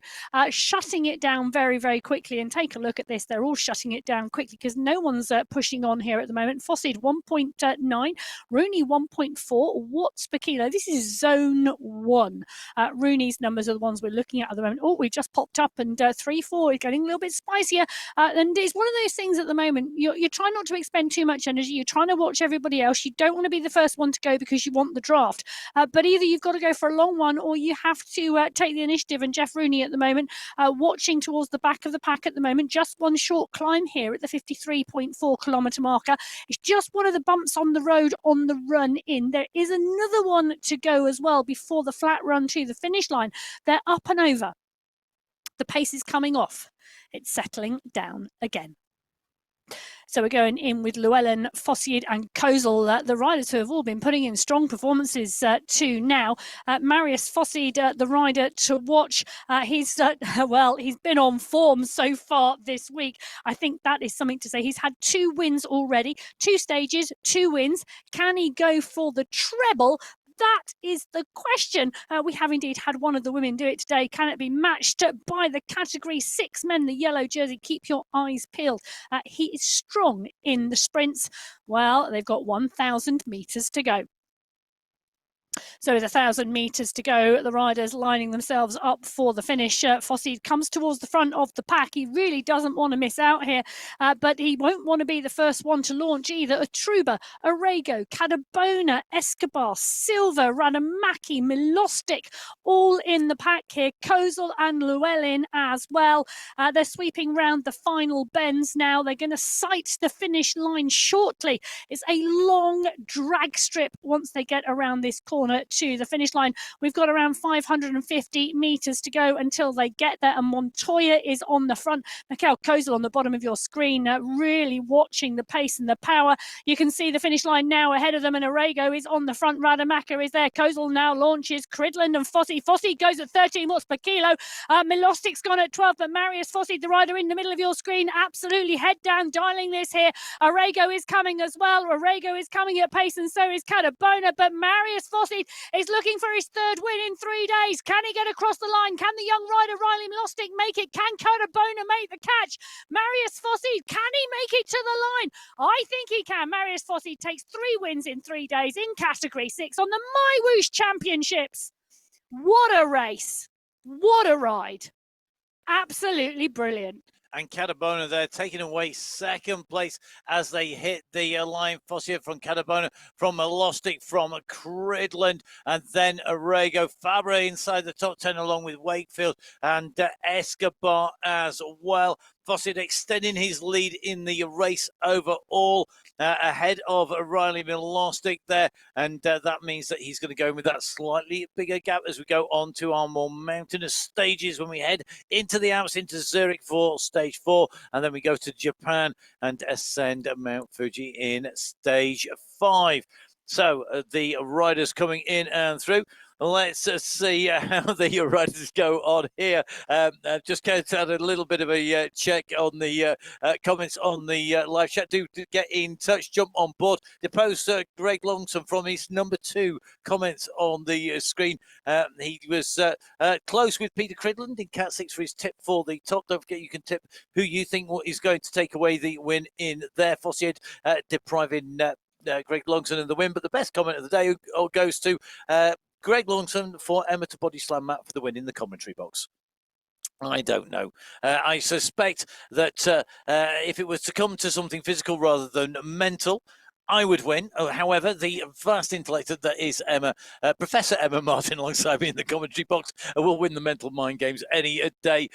shutting it down very, very quickly. And take a look at this. They're all shutting it down quickly because no one's pushing on here at the moment. Fossett 1.9, Rooney 1.4 watts per kilo. This is zone 1. Rooney's numbers are the ones we're looking at the moment. Oh, we've just popped up, and 3-4 is getting a little bit spicier. And it's one of those things at the moment, you're trying not to expend too much energy. You're trying to watch everybody else. You don't want to be the first one to go because you want the draft. But either you've got to go for a long one or you have to take the initiative. And Jeff Rooney at the moment, watching towards the back of the pack at the moment, just one short climb here at the 53.4 kilometre marker. It's just one of the bumps on the road on the run in. There is another one to go as well before the flat run to the finish line. They're up and over. The pace is coming off. It's settling down again. So we're going in with Llewellyn, Fossett and Kozel, the riders who have all been putting in strong performances to now. Marius Fossett, the rider to watch. He's been on form so far this week. I think that is something to say. He's had 2 wins already, 2 stages, 2 wins. Can he go for the treble? That is the question. We have indeed had one of the women do it today. Can it be matched by the Category 6 men, the yellow jersey? Keep your eyes peeled. He is strong in the sprints. Well, they've got 1,000 metres to go. So with 1,000 metres to go, the riders lining themselves up for the finish. Fossey comes towards the front of the pack. He really doesn't want to miss out here, but he won't want to be the first one to launch either. Atruba, Arago, Cadabona, Escobar, Silva, Radamaki, Milostic, all in the pack here. Kozel and Llewellyn as well. They're sweeping round the final bends now. They're going to sight the finish line shortly. It's a long drag strip once they get around this corner to the finish line. We've got around 550 metres to go until they get there, and Montoya is on the front. Mikhail Kozel on the bottom of your screen, really watching the pace and the power. You can see the finish line now ahead of them, and Arago is on the front. Rademacher is there. Kozel now launches. Cridland and Fossey. Fossey goes at 13 watts per kilo. Milostic's gone at 12, but Marius Fossey, the rider in the middle of your screen, absolutely head down, dialing this here. Arago is coming as well. Arago is coming at pace, and so is Cadabona, but Marius Fossey is looking for his third win in 3 days. Can he get across the line? Can the young rider Riley Milostic make it? Can Cadabona make the catch? Marius Fossey, can he make it to the line? I think he can. Marius Fossey takes 3 wins in 3 days in Category 6 on the MyWhoosh Championships. What a race. What a ride. Absolutely brilliant. And Cadabona there taking away second place as they hit the line. Fossey from Cadabona, from Milostic, from Cridland, and then Arago. Fabre inside the top 10 along with Wakefield and Escobar as well. Fossey extending his lead in the race overall, ahead of Riley Milostic there, and that means that he's going to go with that slightly bigger gap as we go on to our more mountainous stages when we head into the Alps, into Zurich for stage 4, and then we go to Japan and ascend Mount Fuji in stage 5. So the riders coming in and through. Let's see how the riders go on here. Just going to add a little bit of a check on the comments on the live chat. Do get in touch, jump on board. Depose Greg Longton from his number 2 comments on the screen. He was close with Peter Cridland in Cat 6 for his tip for the top. Don't forget you can tip who you think is going to take away the win in there. Fossey depriving Greg Longton of the win, but the best comment of the day goes to Greg Longton for Emma to body slam Matt for the win in the commentary box. I don't know. I suspect that if it was to come to something physical rather than mental, I would win. However, the vast intellect that is Emma, Professor Emma Martin alongside me in the commentary box, will win the mental mind games any day.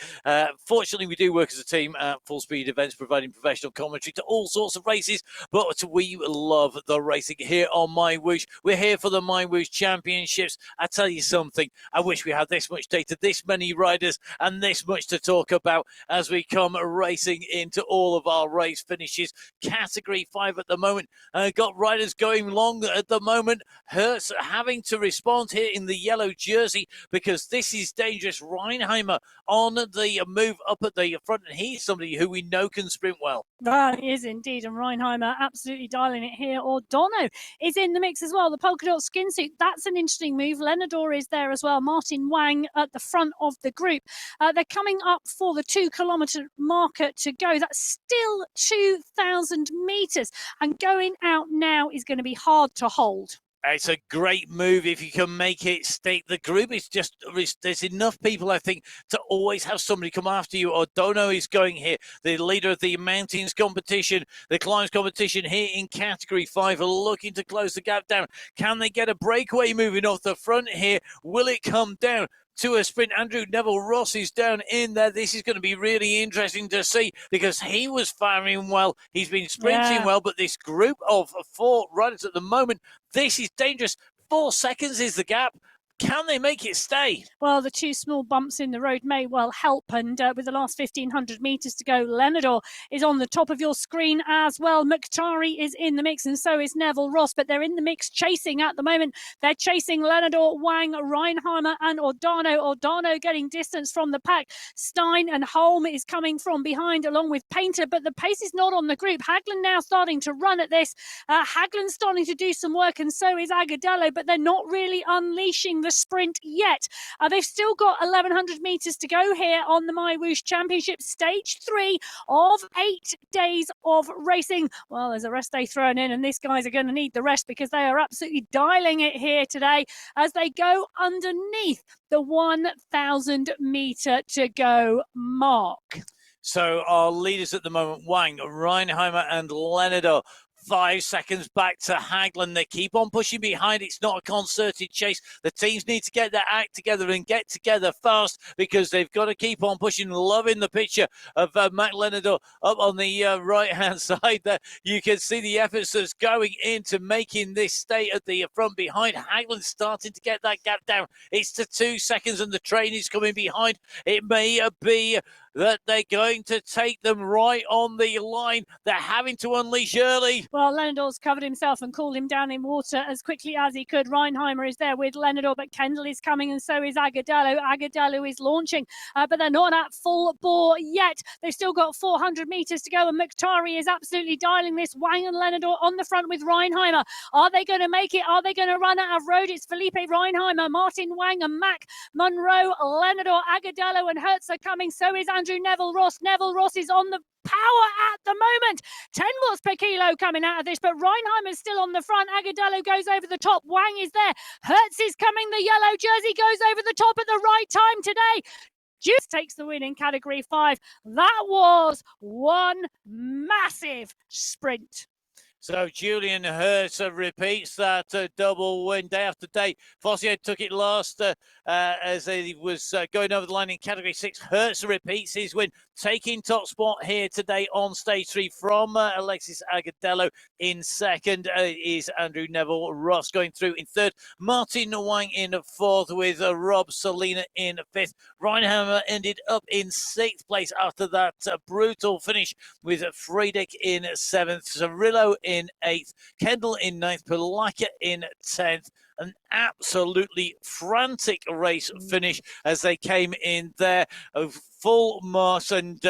Fortunately, we do work as a team at Full Speed Events, providing professional commentary to all sorts of races, but we love the racing here on MyWhoosh. We're here for the MyWhoosh Championships. I tell you something, I wish we had this much data, this many riders, and this much to talk about as we come racing into all of our race finishes. Category 5 at the moment. Got riders going long at the moment. Hertz having to respond here in the yellow jersey because this is dangerous. Reinheimer on the move up at the front, and he's somebody who we know can sprint well. He is indeed, and Reinheimer absolutely dialing it here. Ordonno is in the mix as well. The polka dot skin suit, that's an interesting move. Lenador is there as well. Martin Wang at the front of the group. They're coming up for the 2-kilometre marker to go. That's still 2,000 metres, and going out now is going to be hard to hold. It's a great move if you can make it stick. The group is just, there's enough people, I think, to always have somebody come after you. O'Dono is going here, the leader of the mountains competition, the climbs competition here in Category 5, are looking to close the gap down. Can they get a breakaway moving off the front here? Will it come down to a sprint? Andrew Neville Ross is down in there. This is going to be really interesting to see because he was firing well. He's been sprinting well, but this group of 4 riders at the moment, this is dangerous. 4 seconds is the gap. Can they make it stay? Well, the 2 small bumps in the road may well help. And with the last 1,500 metres to go, Lenador is on the top of your screen as well. Mukhtari is in the mix, and so is Neville Ross. But they're in the mix chasing at the moment. They're chasing Lenador, Wang, Reinheimer and Ordano. Ordano getting distance from the pack. Stein and Holm is coming from behind along with Painter, but the pace is not on the group. Hagland now starting to run at this. Hagland's starting to do some work, and so is Agadello, but they're not really unleashing the the sprint yet. They've still got 1,100 metres to go here on the MyWhoosh Championship, stage 3 of 8 days of racing. Well, there's a rest day thrown in, and these guys are going to need the rest because they are absolutely dialing it here today as they go underneath the 1,000 metre to go mark. So our leaders at the moment, Wang, Reinheimer and Lenado, 5 seconds back to Hagland. They keep on pushing behind. It's not a concerted chase. The teams need to get their act together and get together fast because they've got to keep on pushing. Loving the picture of Matt Lenado up on the right-hand side there. You can see the efforts that's going into making this stay at the front behind. Hagland starting to get that gap down. It's to 2 seconds and the train is coming behind. It may be that they're going to take them right on the line. They're having to unleash early. Well, Lenador's covered himself and cooled him down in water as quickly as he could. Reinheimer is there with Lenador, but Kendall is coming and so is Agudelo. Agudelo is launching, but they're not at full bore yet. They've still got 400 metres to go, and Mukhtari is absolutely dialing this. Wang and Lenador on the front with Reinheimer. Are they going to make it? Are they going to run out of road? It's Felipe Reinheimer, Martin Wang and Mac Munro, Lenador, Agudelo and Hertz are coming. So is Andrew Neville Ross. Neville Ross is on the power at the moment. 10 watts per kilo coming out of this, but Reinheimer's still on the front. Agudelo goes over the top. Wang is there. Hertz is coming. The yellow jersey goes over the top at the right time today. Juice takes the win in Category 5. That was one massive sprint. So Julian Hertz repeats that double win day after day. Fossier took it last as he was going over the line in Category 6. Hertz repeats his win, taking top spot here today on stage 3 from Alexis Agudelo. In second is Andrew Neville Ross going through in third. Martin Wang in fourth with Rob Salina in fifth. Reinheimer ended up in sixth place after that brutal finish with Friedrich in seventh. Cirillo in eighth. Kendall in ninth. Palaka in 10th. An absolutely frantic race finish as they came in there of full marks, and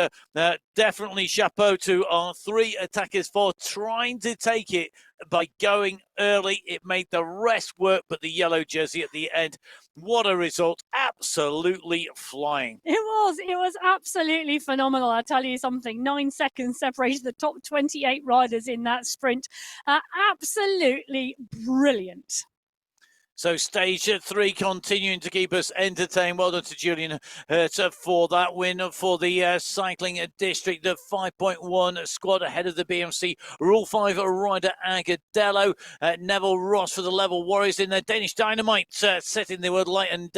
definitely chapeau to our 3 attackers for trying to take it by going early. It made the rest work, but the yellow jersey at the end, what a result. Absolutely flying. It was absolutely phenomenal. I'll tell you something, 9 seconds separated the top 28 riders in that sprint. Absolutely brilliant. So stage 3 continuing to keep us entertained. Well done to Julian Hertz for that win for the cycling district. The 5.1 squad ahead of the BMC Rule 5 rider Agudelo. Neville Ross for the Level Warriors in their Danish Dynamite setting the world light and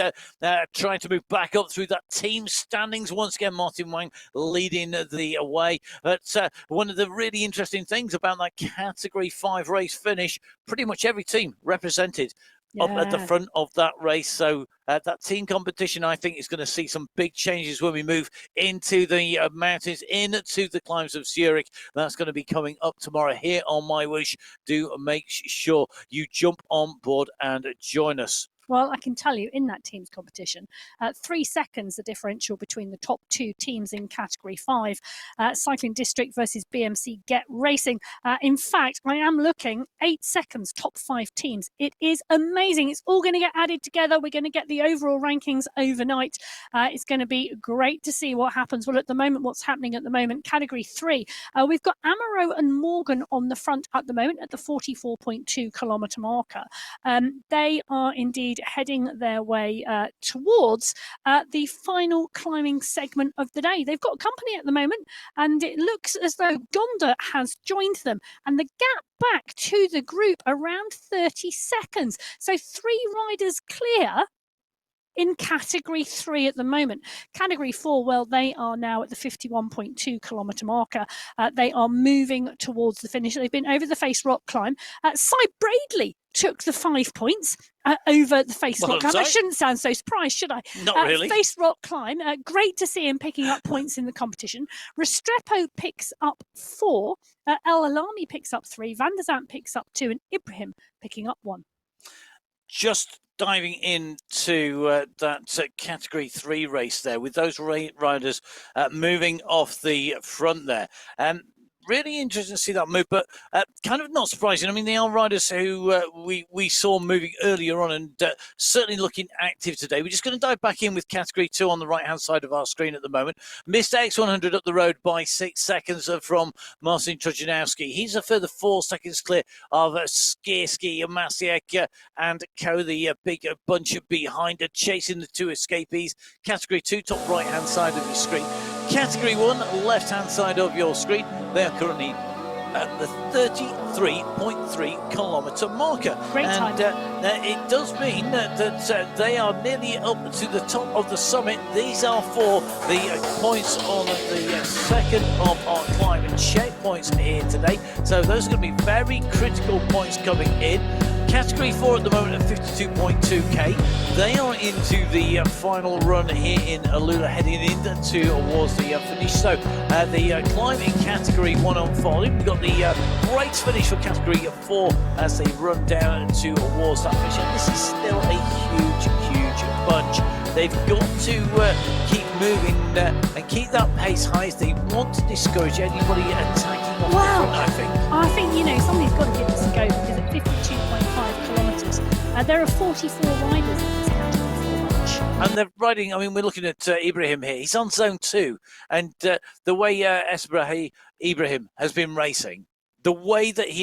trying to move back up through that team standings. Once again, Martin Wang leading the way. But one of the really interesting things about that Category 5 race finish, pretty much every team represented up at the front of that race. So that team competition, I think, is going to see some big changes when we move into the mountains, into the climbs of Zurich. That's going to be coming up tomorrow here on MyWhoosh. Do make sure you jump on board and join us. Well, I can tell you in that team's competition, 3 seconds the differential between the top 2 teams in Category 5, Cycling District versus BMC Get Racing. In fact, I am looking 8 seconds, top 5 teams. It is amazing. It's all going to get added together. We're going to get the overall rankings overnight. It's going to be great to see what happens. Well, at the moment, what's happening at the moment, Category 3, we've got Amaro and Morgan on the front at the moment at the 44.2 kilometre marker. They are indeed heading their way towards the final climbing segment of the day. They've got company at the moment, and it looks as though Gonda has joined them, and the gap back to the group around 30 seconds. So 3 riders clear in Category 3 at the moment. Category 4, well, they are now at the 51.2 kilometre marker. They are moving towards the finish. They've been over the Face Rock climb. Cy Bradley took the 5 points over the Face Rock climb. I shouldn't sound so surprised, should I? Not really. Face Rock climb. Great to see him picking up points in the competition. Restrepo picks up 4. El Alami picks up 3. Van der Zandt picks up 2. And Ibrahim picking up 1. Just diving into that Category 3 race there with those riders moving off the front there. really interesting to see that move, but kind of not surprising. I mean, they are riders who we saw moving earlier on and certainly looking active today. We're just going to dive back in with Category 2 on the right-hand side of our screen at the moment. Missed X100 up the road by 6 seconds from Marcin Trojanowski. He's a further 4 seconds clear of Skierski, Masiek, and Co. The big bunch behind, chasing the 2 escapees. Category 2, top right-hand side of your screen. Category 1, left-hand side of your screen. They are currently at the 33.3 kilometre marker. Great time. And it does mean that they are nearly up to the top of the summit. These are for the points on the second of our climb and checkpoints here today. So those are going to be very critical points coming in. Category 4 at the moment at 52.2k. They are into the final run here in Alula, heading in towards the finish. So the climb in Category 1 unfolding. We've got the race finish for Category 4 as they run down towards that finish. And this is still a huge bunch. They've got to keep moving and keep that pace high as they want to discourage anybody attacking off the front, I think. I think, somebody's got to give this a go, because at 52.5 kilometres, there are 44 riders in this category bunch. And they're riding, we're looking at Ibrahim here. He's on zone 2. And the way Ibrahim has been racing, the way that he